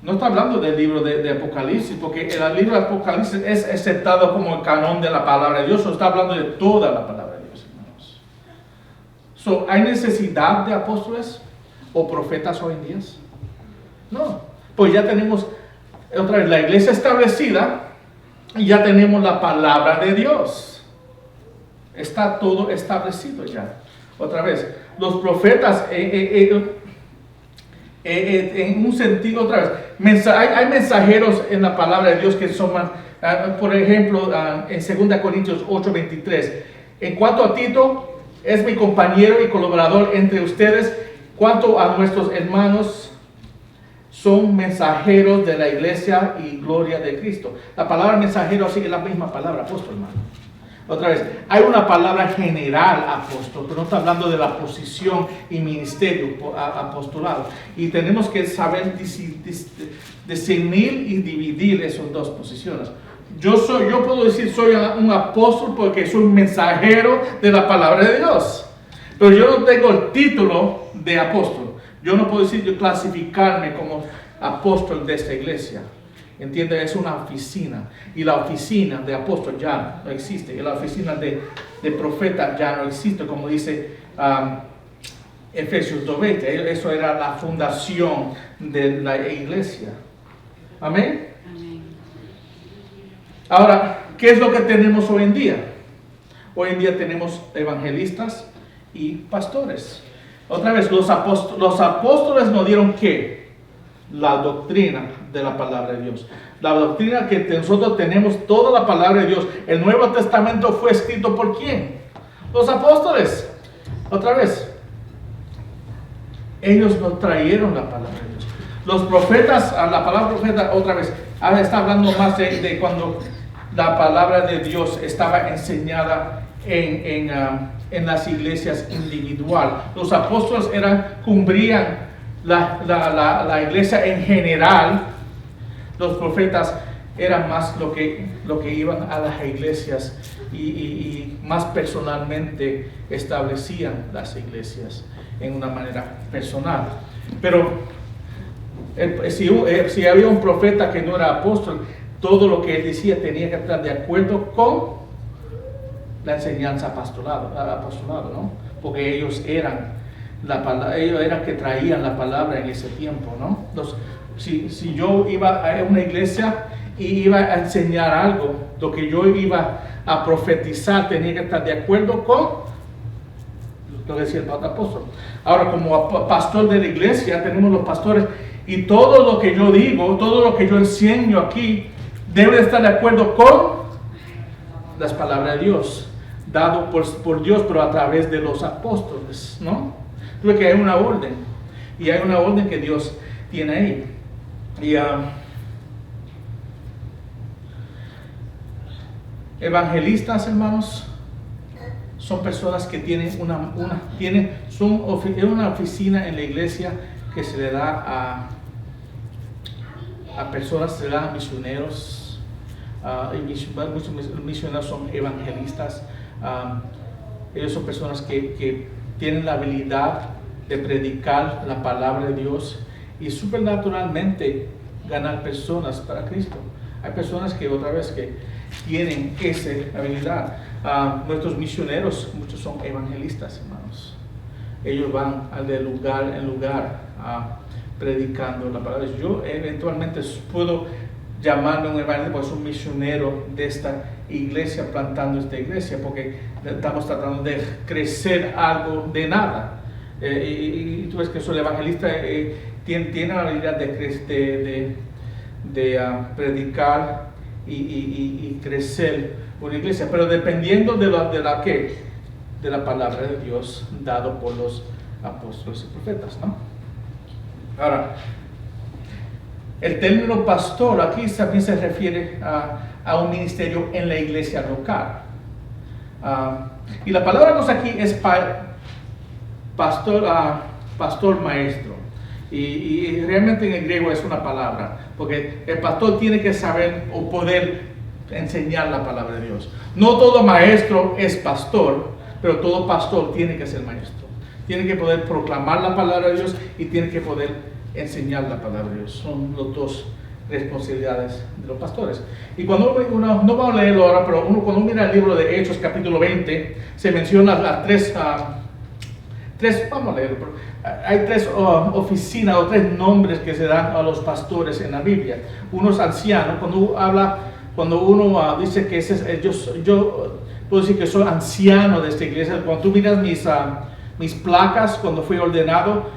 S1: no está hablando del libro de Apocalipsis, porque el libro de Apocalipsis es aceptado como el canon de la palabra de Dios. Está hablando de toda la palabra de Dios, hermanos. ¿Hay necesidad de apóstoles o profetas hoy en día? No, pues ya tenemos otra vez la iglesia establecida y ya tenemos la palabra de Dios. Está todo establecido ya. Otra vez, los profetas en un sentido, otra vez, hay mensajeros en la palabra de Dios que son más, por ejemplo, en 2 Corintios 8:23, en cuanto a Tito, es mi compañero y colaborador entre ustedes, cuanto a nuestros hermanos, son mensajeros de la iglesia y gloria de Cristo. La palabra mensajero así es la misma palabra apóstol, hermano. Otra vez, hay una palabra general apóstol, pero no está hablando de la posición y ministerio apostolado. Y tenemos que saber discernir y dividir esas dos posiciones. Yo puedo decir soy un apóstol porque soy un mensajero de la palabra de Dios. Pero yo no tengo el título de apóstol. Yo no puedo decir yo clasificarme como apóstol de esta iglesia. ¿Entiende? Es una oficina. Y la oficina de apóstol ya no existe. Y la oficina de profeta ya no existe, como dice Efesios 2:20. Eso era la fundación de la iglesia. Amén. Ahora, ¿qué es lo que tenemos hoy en día? Hoy en día tenemos evangelistas y pastores. Otra vez, los apóstoles nos dieron ¿qué? La doctrina de la palabra de Dios. La doctrina que nosotros tenemos, toda la palabra de Dios. El Nuevo Testamento fue escrito ¿por quién? Los apóstoles. Otra vez, ellos nos trajeron la palabra de Dios. Los profetas, la palabra profeta, otra vez, está hablando más de cuando la palabra de Dios estaba enseñada en las iglesias individual. Los apóstoles cubrían la iglesia en general. Los profetas eran más lo que iban a las iglesias y más personalmente establecían las iglesias en una manera personal. Pero si había un profeta que no era apóstol, todo lo que él decía tenía que estar de acuerdo con la enseñanza apostolado, ¿no? Porque ellos eran que traían la palabra en ese tiempo, ¿no? Entonces, si yo iba a una iglesia y iba a enseñar algo, lo que yo iba a profetizar tenía que estar de acuerdo con lo que decía el apóstol. Ahora, como pastor de la iglesia, tenemos los pastores, y todo lo que yo digo, todo lo que yo enseño aquí, debe estar de acuerdo con las palabras de Dios, dado por Dios, pero a través de los apóstoles, ¿no? Creo que hay una orden, y hay una orden que Dios tiene ahí. Y evangelistas, hermanos, son personas que tienen una oficina en la iglesia que se le da a personas, se le da a misioneros, muchos misioneros son evangelistas. Ellos son personas que tienen la habilidad de predicar la palabra de Dios y supernaturalmente ganar personas para Cristo. Hay personas que otra vez que tienen esa habilidad. Nuestros misioneros, muchos son evangelistas, hermanos. Ellos van de lugar en lugar predicando la palabra. Yo eventualmente puedo llamarme un evangelista porque soy un misionero de esta iglesia, plantando esta iglesia, porque estamos tratando de crecer algo de nada. Y tú ves que soy evangelista, tiene la habilidad de predicar y crecer una iglesia, pero dependiendo de la palabra de Dios dado por los apóstoles y profetas, ¿no? Ahora, el término pastor aquí también se refiere a un ministerio en la iglesia local. Y la palabra que usa aquí es pastor maestro. Y realmente en el griego es una palabra, porque el pastor tiene que saber o poder enseñar la palabra de Dios. No todo maestro es pastor, pero todo pastor tiene que ser maestro. Tiene que poder proclamar la palabra de Dios y tiene que poder enseñar la palabra de Dios. Son las dos responsabilidades de los pastores. Y cuando uno, no vamos a leerlo ahora, pero cuando uno mira el libro de Hechos, capítulo 20, se mencionan las tres, vamos a leerlo, pero hay tres oficinas o tres nombres que se dan a los pastores en la Biblia. Uno es anciano. Cuando uno dice que yo puedo decir que soy anciano de esta iglesia. Cuando tú miras mis placas, cuando fui ordenado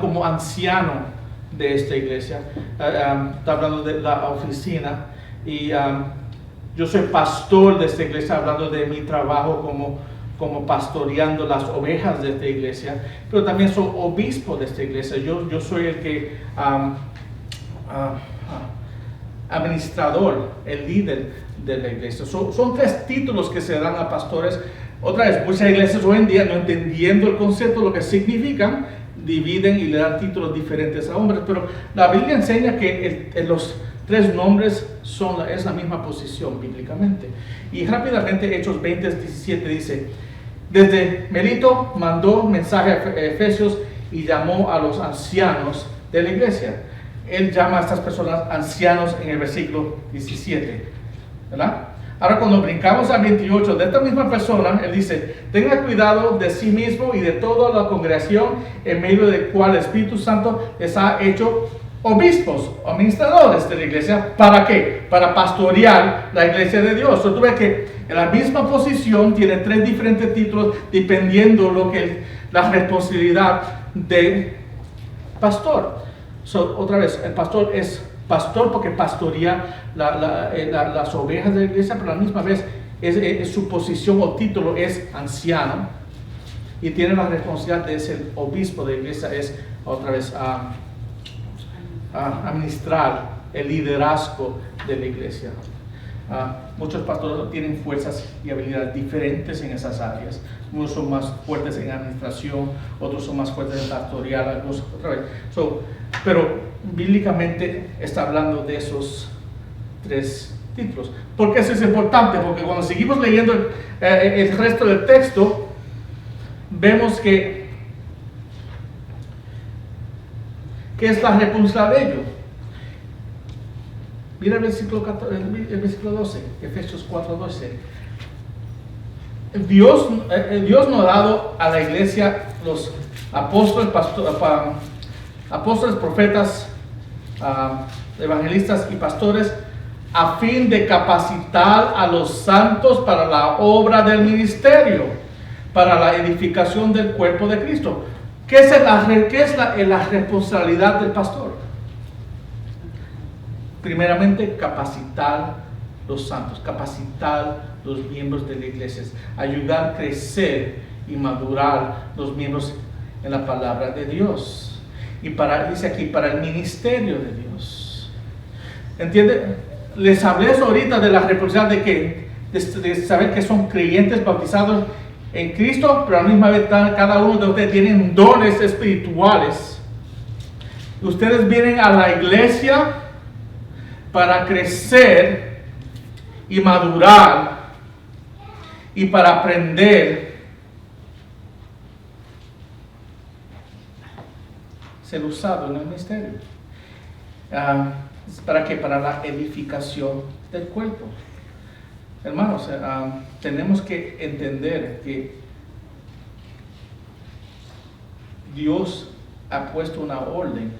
S1: como anciano de esta iglesia. Está hablando de la oficina. Y yo soy pastor de esta iglesia, hablando de mi trabajo como pastoreando las ovejas de esta iglesia, pero también soy obispo de esta iglesia. Yo soy el que administrador, el líder de la iglesia. Son tres títulos que se dan a pastores. Otra vez, muchas iglesias hoy en día, no entendiendo el concepto, lo que significan, dividen y le dan títulos diferentes a hombres, pero la Biblia enseña que los tres nombres es la misma posición bíblicamente. Y rápidamente Hechos 20:17 dice: Desde Melito mandó mensaje a Efesios y llamó a los ancianos de la iglesia. Él llama a estas personas ancianos en el versículo 17, ¿verdad? Ahora cuando brincamos al 28, de esta misma persona, él dice: tenga cuidado de sí mismo y de toda la congregación en medio del cual el Espíritu Santo les ha hecho obispos o administradores de la iglesia. ¿Para qué? Para pastorear la iglesia de Dios. Tú ves que en la misma posición tiene 3 diferentes títulos dependiendo lo que la responsabilidad de pastor. Otra vez, el pastor es pastor porque pastorea las ovejas de la iglesia, pero a la misma vez su posición o título es anciano y tiene la responsabilidad de ser obispo de la iglesia, es otra vez administrar el liderazgo de la iglesia. Muchos pastores tienen fuerzas y habilidades diferentes en esas áreas. Unos son más fuertes en administración, otros son más fuertes en pastorear, algunos otra vez. Pero bíblicamente está hablando de esos 3 títulos. ¿Por qué eso es importante? Porque cuando seguimos leyendo el resto del texto, vemos que es la responsabilidad de ello. Mira el versículo 12, Efesios 4:12. Dios nos ha dado a la iglesia los apóstoles, profetas, evangelistas y pastores a fin de capacitar a los santos para la obra del ministerio, para la edificación del cuerpo de Cristo. ¿Qué es la responsabilidad del pastor? Primeramente, capacitar los santos, capacitar los miembros de la iglesia, ayudar a crecer y madurar los miembros en la palabra de Dios. Y dice aquí, para el ministerio de Dios. ¿Entiende? Les hablé ahorita de la responsabilidad de saber que son creyentes bautizados en Cristo, pero a la misma vez cada uno de ustedes tienen dones espirituales. Ustedes vienen a la iglesia para crecer y madurar y para aprender, ser usado en el ministerio. ¿Para qué? Para la edificación del cuerpo. Hermanos, tenemos que entender que Dios ha puesto una orden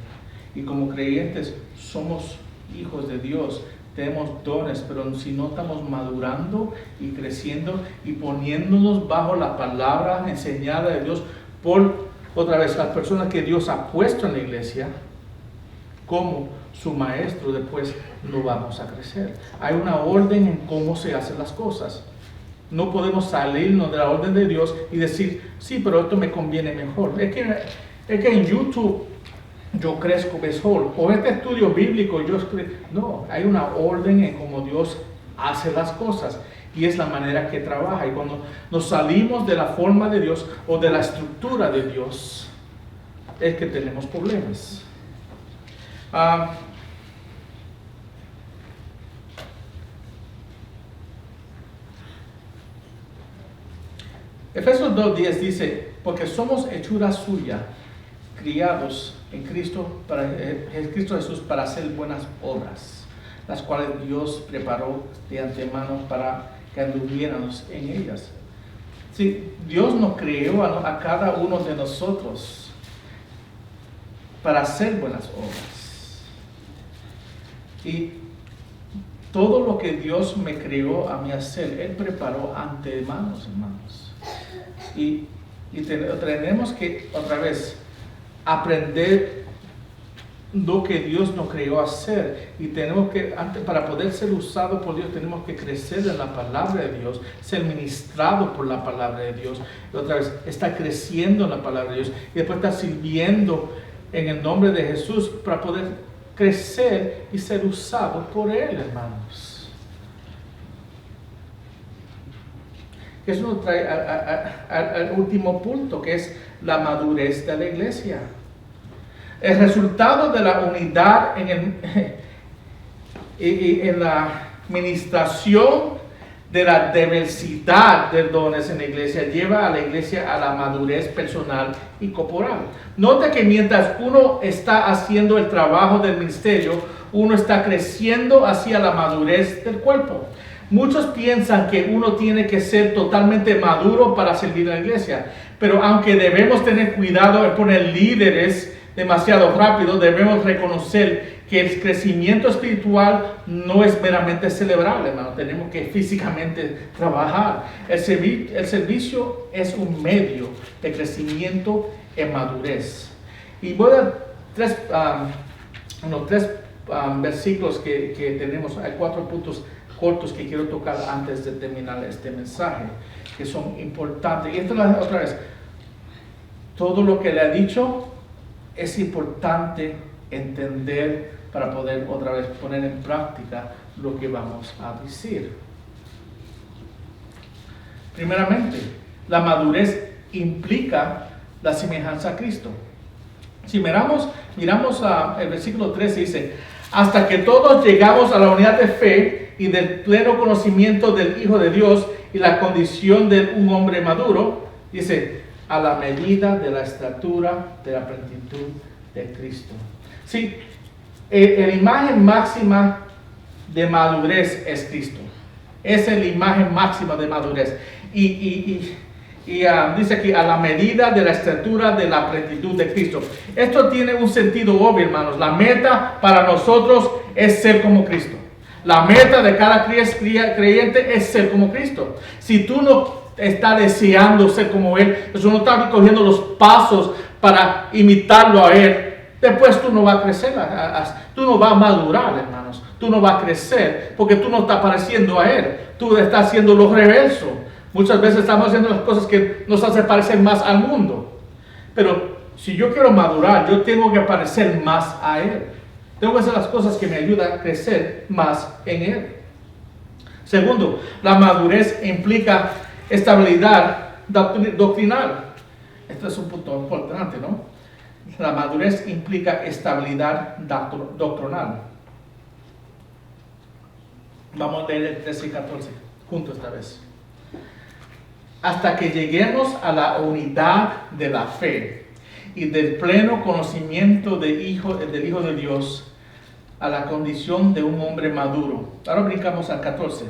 S1: y como creyentes somos hijos de Dios, tenemos dones, pero si no estamos madurando y creciendo y poniéndonos bajo la palabra enseñada de Dios por, otra vez, las personas que Dios ha puesto en la iglesia como su maestro, después no vamos a crecer. Hay una orden en cómo se hacen las cosas. No podemos salirnos de la orden de Dios y decir, sí, pero esto me conviene mejor. Es que en YouTube yo crezco mejor, o este estudio bíblico no, hay una orden en cómo Dios hace las cosas y es la manera que trabaja. Y cuando nos salimos de la forma de Dios o de la estructura de Dios, es que tenemos problemas. Efesios 2:10 dice, porque somos hechura suya, criados en Cristo Jesús para hacer buenas obras, las cuales Dios preparó de antemano para que anduviéramos en ellas. Sí, Dios nos creó a cada uno de nosotros para hacer buenas obras. Y todo lo que Dios me creó a mí hacer, Él preparó antemano, hermanos. Y tenemos que, otra vez, aprender lo que Dios nos creó hacer. Y tenemos que, para poder ser usado por Dios, tenemos que crecer en la palabra de Dios, ser ministrado por la palabra de Dios. Y otra vez, estar creciendo en la palabra de Dios. Y después estar sirviendo en el nombre de Jesús para poder crecer y ser usado por Él, hermanos. Eso nos trae al último punto, que es la madurez de la iglesia. El resultado de la unidad en la administración de la diversidad de dones en la iglesia lleva a la iglesia a la madurez personal y corporal. Nota que mientras uno está haciendo el trabajo del ministerio, uno está creciendo hacia la madurez del cuerpo. Muchos piensan que uno tiene que ser totalmente maduro para servir a la iglesia, pero aunque debemos tener cuidado de poner líderes demasiado rápido, debemos reconocer que el crecimiento espiritual no es meramente celebrable, hermano. Tenemos que físicamente trabajar. El servicio es un medio de crecimiento en madurez. Y voy a tres versículos que tenemos. Hay 4 puntos cortos que quiero tocar antes de terminar este mensaje, que son importantes. Y esto otra vez, todo lo que le ha dicho es importante entender para poder otra vez poner en práctica lo que vamos a decir. Primeramente, la madurez implica la semejanza a Cristo. Si miramos el versículo 13, dice: hasta que todos llegamos a la unidad de fe y del pleno conocimiento del Hijo de Dios y la condición de un hombre maduro, dice, a la medida de la estatura de la plenitud de Cristo. Sí, la imagen máxima de madurez es Cristo. Esa es la imagen máxima de madurez. Y dice aquí, a la medida de la estatura de la plenitud de Cristo. Esto tiene un sentido obvio, hermanos. La meta para nosotros es ser como Cristo. La meta de cada creyente es ser como Cristo. Si tú no estás deseando ser como Él, eso no está cogiendo los pasos para imitarlo a Él, después tú no vas a crecer, tú no vas a madurar, hermanos. Tú no vas a crecer porque tú no estás pareciendo a Él. Tú estás haciendo lo reverso. Muchas veces estamos haciendo las cosas que nos hacen parecer más al mundo. Pero si yo quiero madurar, yo tengo que parecer más a Él. Tengo que hacer las cosas que me ayudan a crecer más en Él. Segundo, la madurez implica estabilidad doctrinal. Esto es un punto importante, ¿no? La madurez implica estabilidad doctrinal. Vamos a leer el 13 y 14 juntos esta vez. Hasta que lleguemos a la unidad de la fe y del pleno conocimiento del Hijo de Dios, a la condición de un hombre maduro. Ahora brincamos al 14.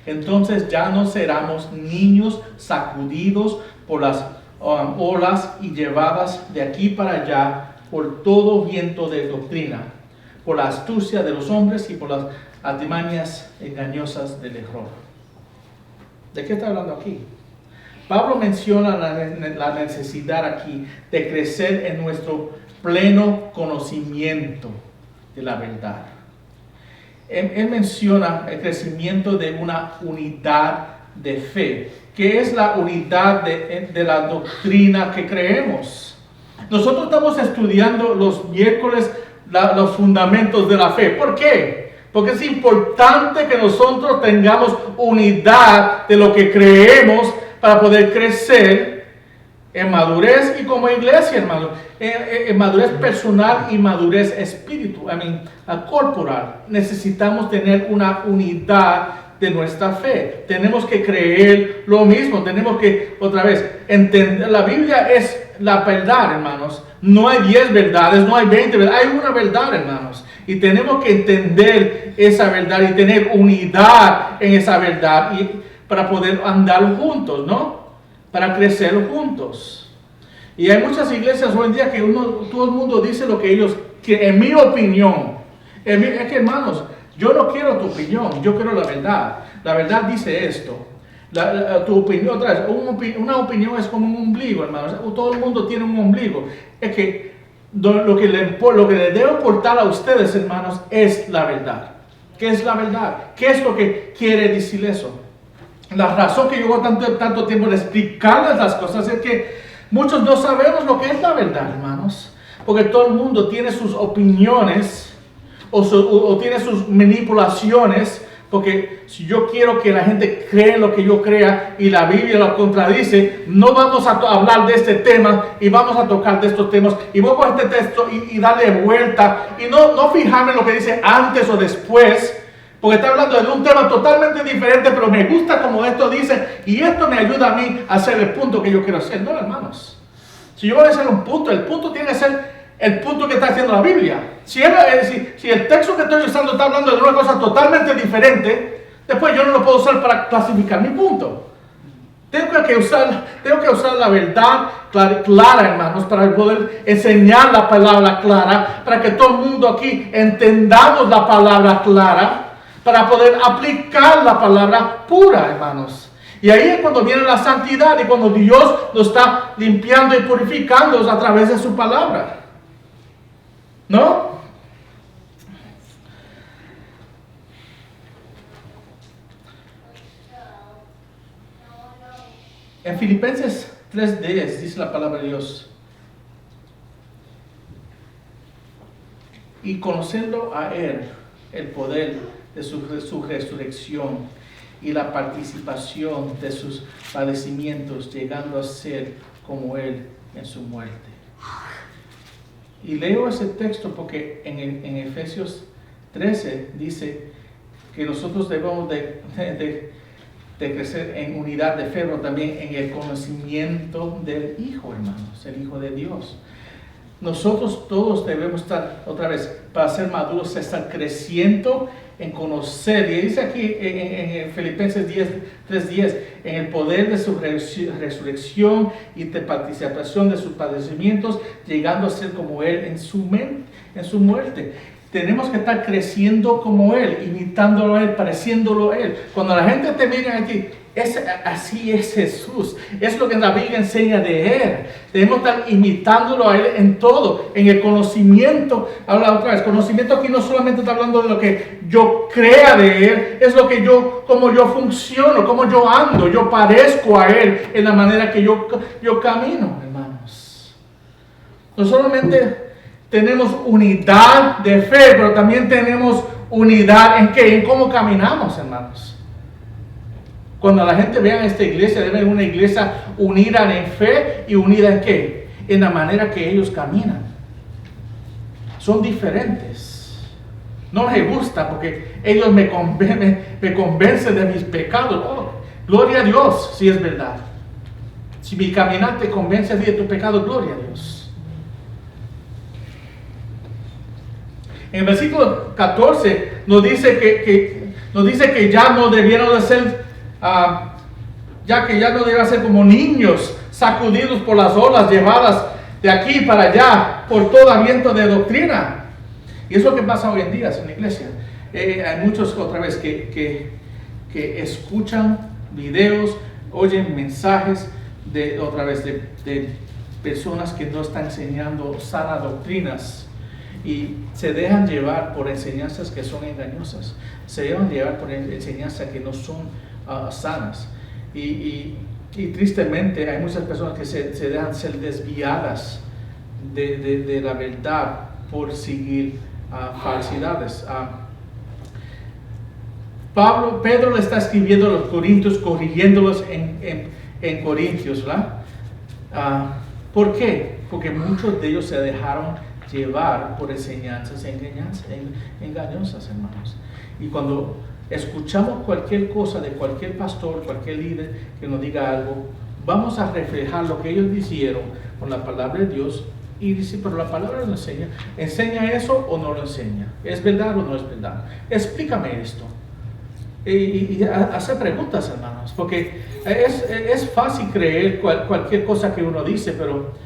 S1: Entonces ya no seremos niños sacudidos por las olas y llevadas de aquí para allá por todo viento de doctrina, por la astucia de los hombres y por las artimañas engañosas del error. ¿De qué está hablando aquí? Pablo menciona la necesidad aquí de crecer en nuestro pleno conocimiento de la verdad. Él menciona el crecimiento de una unidad de fe, que es la unidad de la doctrina que creemos. Nosotros estamos estudiando los miércoles los fundamentos de la fe. ¿Por qué? Porque es importante que nosotros tengamos unidad de lo que creemos para poder crecer en madurez y como iglesia, hermano. En madurez personal y madurez corporal. Necesitamos tener una unidad de nuestra fe. Tenemos que creer lo mismo. Tenemos que, otra vez, entender. La Biblia es la verdad, hermanos. No hay 10 verdades, no hay 20 verdades. Hay una verdad, hermanos. Y tenemos que entender esa verdad y tener unidad en esa verdad y para poder andar juntos, ¿no? Para crecer juntos. Y hay muchas iglesias hoy en día que todo el mundo dice lo que ellos quieren. En mi opinión, es que, hermanos, yo no quiero tu opinión, yo quiero la verdad. La verdad dice esto. Tu opinión, otra vez, una opinión es como un ombligo, hermanos. Todo el mundo tiene un ombligo. Es que lo que le debe importar a ustedes, hermanos, es la verdad. ¿Qué es la verdad? ¿Qué es lo que quiere decir eso? La razón que llevo tanto tiempo de explicarles las cosas es que muchos no sabemos lo que es la verdad, hermanos. Porque todo el mundo tiene sus opiniones o tiene sus manipulaciones. Porque si yo quiero que la gente crea lo que yo crea y la Biblia lo contradice, no vamos a hablar de este tema y vamos a tocar de estos temas y voy a coger este texto y darle vuelta y no fijarme en lo que dice antes o después, Porque está hablando de un tema totalmente diferente, pero me gusta como esto dice, y esto me ayuda a mí a hacer el punto que yo quiero hacer. No, hermanos. Si yo voy a hacer un punto, el punto tiene que ser el punto que está haciendo la Biblia. Si el texto que estoy usando está hablando de una cosa totalmente diferente, después yo no lo puedo usar para clasificar mi punto. Tengo que usar la verdad clara, hermanos, para poder enseñar la palabra clara, para que todo el mundo aquí entendamos la palabra clara, para poder aplicar la palabra pura, hermanos. Y ahí es cuando viene la santidad y cuando Dios nos está limpiando y purificando a través de su palabra. ¿No? En Filipenses 3:10 dice la palabra de Dios: y conociendo a Él el poder de su resurrección y la participación de sus padecimientos, llegando a ser como Él en su muerte. Y leo ese texto porque en Efesios 13 dice que nosotros debemos de crecer en unidad de fe, pero también en el conocimiento del Hijo, hermanos, el Hijo de Dios. Nosotros todos debemos estar, otra vez, para ser maduros, estar creciendo en conocer. Y dice aquí en Filipenses 3:10, en el poder de su resurrección y de participación de sus padecimientos, llegando a ser como Él en su muerte. Tenemos que estar creciendo como Él, imitándolo a Él, pareciéndolo a Él. Cuando la gente te mira a ti, así es Jesús. Es lo que la Biblia enseña de Él. Debemos estar imitándolo a Él en todo, en el conocimiento. Habla otra vez, conocimiento aquí no solamente está hablando de lo que yo crea de Él, es lo que cómo yo funciono, cómo yo ando, yo parezco a Él en la manera que yo camino, hermanos. No solamente tenemos unidad de fe, pero también tenemos unidad en qué, en cómo caminamos, hermanos. Cuando la gente vea esta iglesia, debe ser una iglesia unida en fe y unida en qué, en la manera que ellos caminan. Son diferentes. No les gusta porque ellos me convencen de mis pecados. Oh, gloria a Dios, si es verdad. Si mi caminar te convence de tu pecado, gloria a Dios. En el versículo 14 nos dice que ya no debieron de ser, ya no debieron ser como niños sacudidos por las olas, llevadas de aquí para allá por todo viento de doctrina. Y eso es lo que pasa hoy en día en la iglesia. Hay muchos otra vez que escuchan videos, oyen mensajes de personas que no están enseñando sanas doctrinas. Y se dejan llevar por enseñanzas que son engañosas, se dejan llevar por enseñanzas que no son sanas. Y tristemente hay muchas personas que se dejan ser desviadas de la verdad por seguir falsidades. Pedro le está escribiendo a los corintios, corrigiéndolos en Corintios, ¿verdad? ¿Por qué? Porque muchos de ellos se dejaron llevar por enseñanzas engañosas, hermanos. Y cuando escuchamos cualquier cosa de cualquier pastor, cualquier líder que nos diga algo, vamos a reflejar lo que ellos dijeron con la palabra de Dios y dice, pero la palabra no ¿enseña eso o no lo enseña? ¿Es verdad o no es verdad? Explícame esto. Y hacer preguntas, hermanos, porque es fácil creer cualquier cosa que uno dice, pero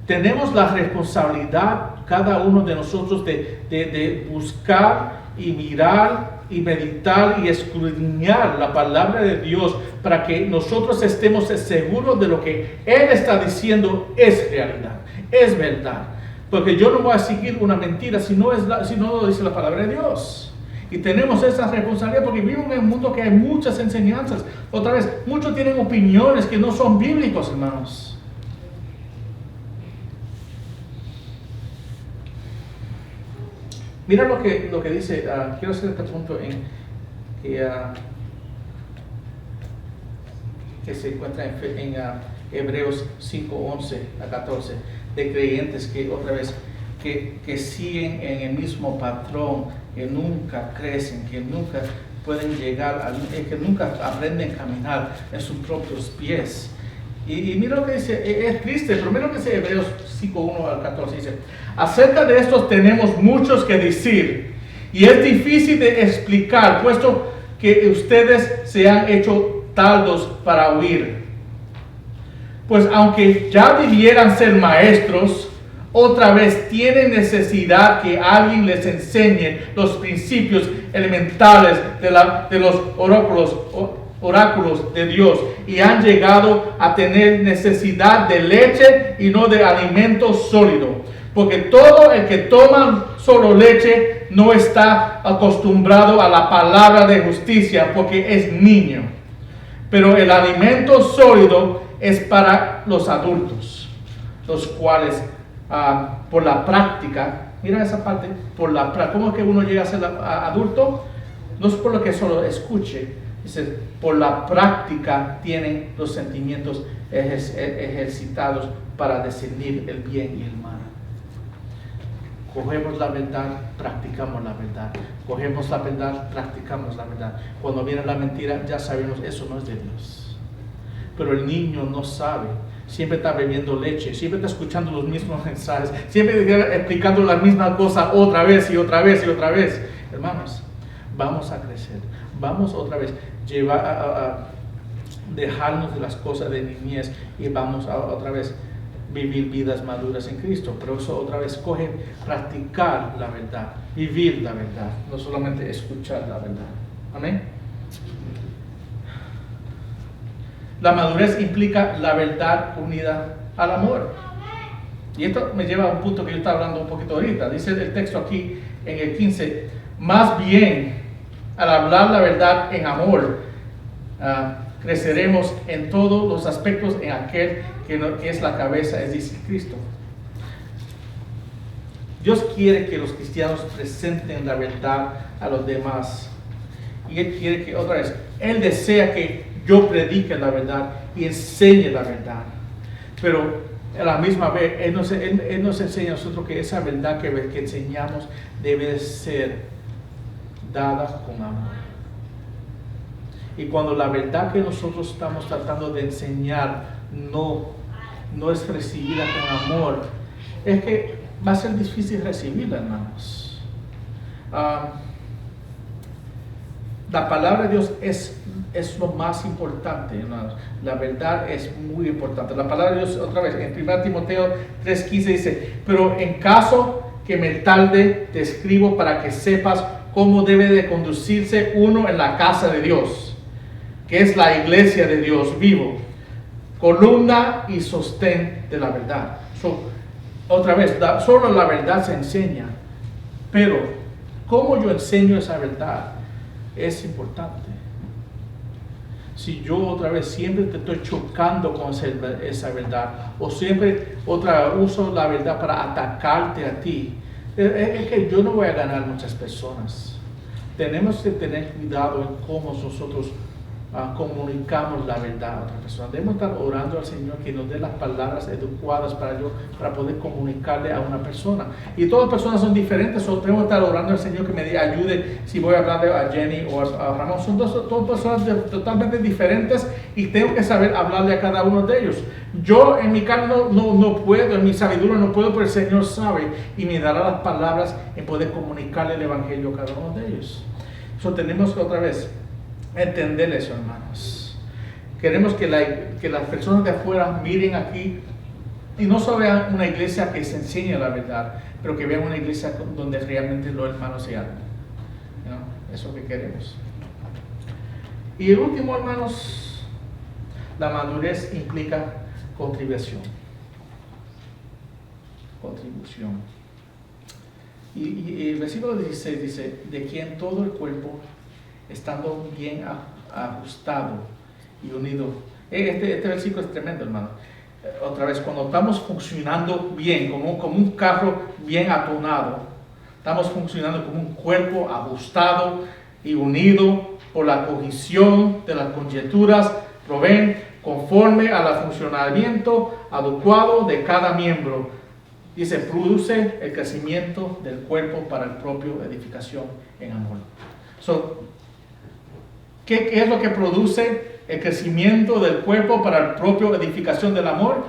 S1: tenemos la responsabilidad, cada uno de nosotros, de buscar y mirar y meditar y escudriñar la palabra de Dios para que nosotros estemos seguros de lo que Él está diciendo es realidad, es verdad. Porque yo no voy a seguir una mentira si no lo dice la palabra de Dios. Y tenemos esa responsabilidad porque vivimos en un mundo que hay muchas enseñanzas. Otra vez, muchos tienen opiniones que no son bíblicos, hermanos. Mira lo que dice, quiero hacer este punto que se encuentra en Hebreos 5:11 a 14, de creyentes que otra vez que siguen en el mismo patrón, que nunca crecen, que nunca pueden llegar, que nunca aprenden a caminar en sus propios pies. Y mira lo que dice, es triste, pero mira lo que dice Hebreos 5:1 al 14, dice: acerca de estos tenemos muchos que decir, y es difícil de explicar, puesto que ustedes se han hecho tardos para oír. Pues aunque ya debieran ser maestros, otra vez tienen necesidad que alguien les enseñe los principios elementales de los oráculos de Dios, y han llegado a tener necesidad de leche y no de alimento sólido. Porque todo el que toma solo leche no está acostumbrado a la palabra de justicia, porque es niño. Pero el alimento sólido es para los adultos, los cuales por la práctica, mira esa parte, ¿cómo es que uno llega a ser adulto? No es por lo que solo escuche, dice, por la práctica tienen los sentimientos ejercitados para discernir el bien y el mal. Cogemos la verdad, practicamos la verdad. Cogemos la verdad, practicamos la verdad. Cuando viene la mentira, ya sabemos, eso no es de Dios. Pero el niño no sabe. Siempre está bebiendo leche, siempre está escuchando los mismos mensajes, siempre está explicando la misma cosa otra vez y otra vez y otra vez. Hermanos, vamos a crecer, vamos otra vez a dejarnos de las cosas de niñez y vamos a otra vez vivir vidas maduras en Cristo. Pero eso otra vez coge practicar la verdad, vivir la verdad, no solamente escuchar la verdad. Amén. La madurez implica la verdad unida al amor. Y esto me lleva a un punto que yo estaba hablando un poquito ahorita. Dice el texto aquí en el 15: más bien, al hablar la verdad en amor, creceremos en todos los aspectos en aquel que es la cabeza, es decir, Cristo. Dios quiere que los cristianos presenten la verdad a los demás. Y Él quiere que, otra vez, Él desea que yo predique la verdad y enseñe la verdad. Pero a la misma vez, Él nos enseña a nosotros que esa verdad que enseñamos debe ser dada con amor. Y cuando la verdad que nosotros estamos tratando de enseñar no es recibida con amor, es que va a ser difícil recibirla, hermanos. La palabra de Dios es lo más importante, hermanos. La verdad es muy importante. La palabra de Dios, otra vez, en 1 Timoteo 3:15 dice: pero en caso que me tarde, te escribo para que sepas cómo debe de conducirse uno en la casa de Dios, que es la iglesia de Dios vivo, columna y sostén de la verdad. Otra vez, solo la verdad se enseña, pero cómo yo enseño esa verdad es importante. Si yo otra vez siempre te estoy chocando con esa verdad, o siempre uso la verdad para atacarte a ti, es que yo no voy a ganar muchas personas. Tenemos que tener cuidado en cómo nosotros comunicamos la verdad a otra persona. Debemos estar orando al Señor que nos dé las palabras adecuadas para poder comunicarle a una persona. Y todas las personas son diferentes, o tengo que estar orando al Señor que me ayude si voy a hablarle a Jenny o a Ramón. Son dos personas totalmente diferentes y tengo que saber hablarle a cada uno de ellos. Yo en mi carne no puedo, en mi sabiduría no puedo, pero el Señor sabe y me dará las palabras en poder comunicarle el Evangelio a cada uno de ellos. Tenemos que otra vez entender eso, hermanos. Queremos que las personas de afuera miren aquí y no solo vean una iglesia que se enseña la verdad, pero que vean una iglesia donde realmente los hermanos se aman. ¿No? Eso que queremos. Y el último, hermanos, la madurez implica contribución. Y el versículo 16 dice: de quien todo el cuerpo, estando bien ajustado y unido. Este versículo es tremendo, hermano. Otra vez, cuando estamos funcionando bien, como un carro bien atonado, estamos funcionando como un cuerpo ajustado y unido por la cohesión de las conjeturas, proveen conforme al funcionamiento adecuado de cada miembro. Dice, produce el crecimiento del cuerpo para el propio edificación en amor. So, ¿qué es lo que produce el crecimiento del cuerpo para el propio edificación del amor?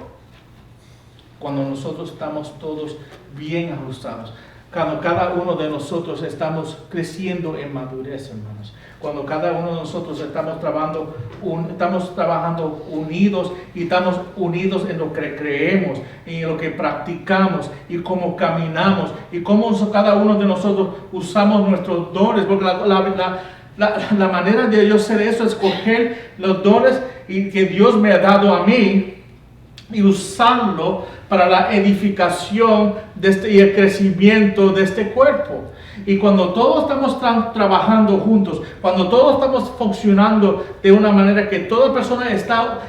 S1: Cuando nosotros estamos todos bien ajustados. Cuando cada uno de nosotros estamos creciendo en madurez, hermanos. Cuando cada uno de nosotros estamos trabajando unidos y estamos unidos en lo que creemos, en lo que practicamos y cómo caminamos y cómo cada uno de nosotros usamos nuestros dones. Porque la manera de yo hacer eso es coger los dones que Dios me ha dado a mí y usarlo para la edificación y el crecimiento de este cuerpo. Y cuando todos estamos trabajando juntos, cuando todos estamos funcionando de una manera que toda persona está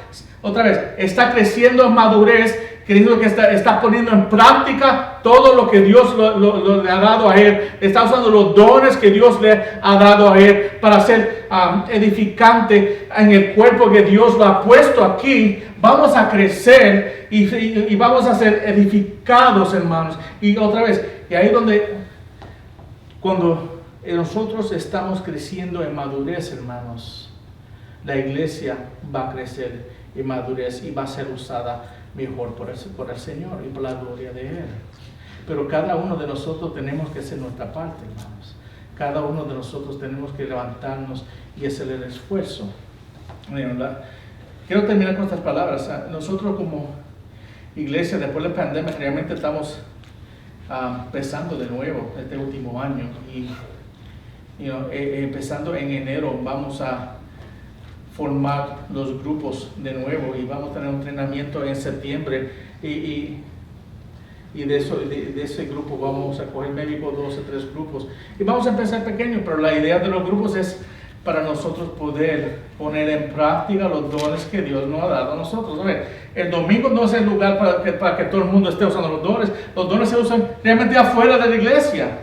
S1: creciendo en madurez, queriendo que está poniendo en práctica todo lo que Dios le ha dado a él, está usando los dones que Dios le ha dado a él para ser edificante en el cuerpo que Dios lo ha puesto aquí. Vamos a crecer y vamos a ser edificados, hermanos. Y otra vez, y ahí cuando nosotros estamos creciendo en madurez, hermanos, la iglesia va a crecer en madurez y va a ser usada mejor por el Señor y por la gloria de Él. Pero cada uno de nosotros tenemos que hacer nuestra parte, hermanos. Cada uno de nosotros tenemos que levantarnos y hacer el esfuerzo. Quiero terminar con estas palabras. Nosotros como iglesia, después de la pandemia, realmente estamos empezando de nuevo este último año. Y empezando en enero vamos a formar los grupos de nuevo y vamos a tener un entrenamiento en septiembre y de ese grupo vamos a coger médico 2 o 3 grupos y vamos a empezar pequeño, pero la idea de los grupos es para nosotros poder poner en práctica los dones que Dios nos ha dado a nosotros. A ver, el domingo no es el lugar para que todo el mundo esté usando los dones se usan realmente afuera de la iglesia.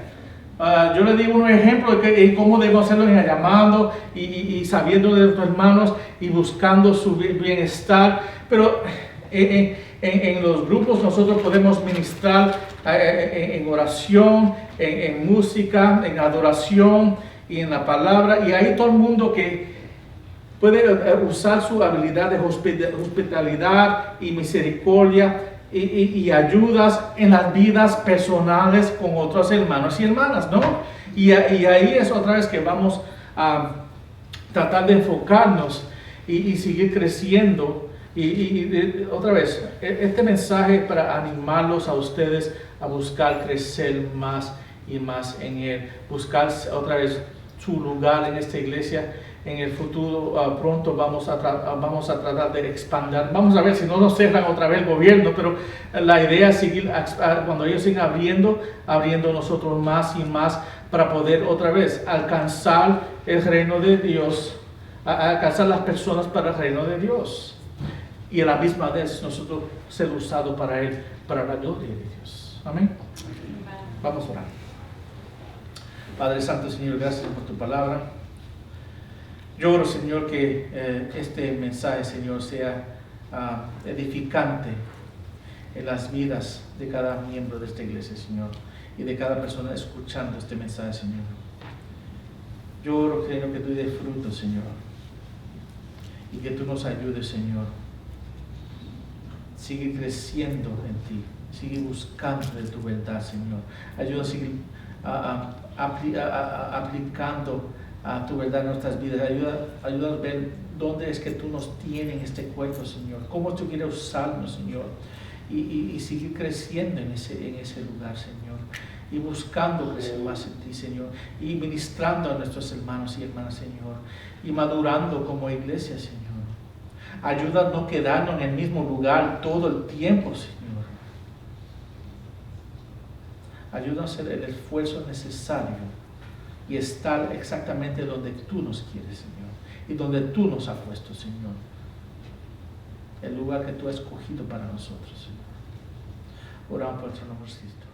S1: Yo le digo un ejemplo de cómo debemos hacerlo llamando y sabiendo de nuestros hermanos y buscando su bienestar. Pero en los grupos nosotros podemos ministrar en oración, en música, en adoración y en la palabra. Y ahí todo el mundo que puede usar su habilidad de hospitalidad y misericordia y ayudas en las vidas personales con otros hermanos y hermanas, ¿no? Y ahí es otra vez que vamos a tratar de enfocarnos y seguir creciendo. Y otra vez, este mensaje es para animarlos a ustedes a buscar crecer más y más en Él, buscar otra vez su lugar en esta iglesia. En el futuro pronto vamos a tratar de expandir. Vamos a ver si no nos cerran otra vez el gobierno, pero la idea es seguir, cuando ellos sigan abriendo nosotros más y más para poder otra vez alcanzar el reino de Dios, alcanzar las personas para el reino de Dios. Y a la misma vez nosotros ser usados para Él, para la gloria de Dios. Amén. Vamos a orar. Padre Santo, Señor, gracias por tu palabra. Yo oro, Señor, que este mensaje, Señor, sea edificante en las vidas de cada miembro de esta iglesia, Señor, y de cada persona escuchando este mensaje, Señor. Yo oro, Señor, que tú des fruto, Señor, y que tú nos ayudes, Señor. Sigue creciendo en ti, sigue buscando de tu verdad, Señor. Ayuda a seguir aplicando a tu verdad en nuestras vidas. Ayuda a ver dónde es que tú nos tienes en este cuerpo, Señor. Cómo tú quieres usarnos, Señor. Y seguir creciendo en ese lugar, Señor. Y buscando crecer más en ti, Señor. Y ministrando a nuestros hermanos y hermanas, Señor. Y madurando como iglesia, Señor. Ayuda a no quedarnos en el mismo lugar todo el tiempo, Señor. Ayuda a hacer el esfuerzo necesario y estar exactamente donde tú nos quieres, Señor, y donde tú nos has puesto, Señor, el lugar que tú has escogido para nosotros, Señor. Oramos por tu nombre, Cristo.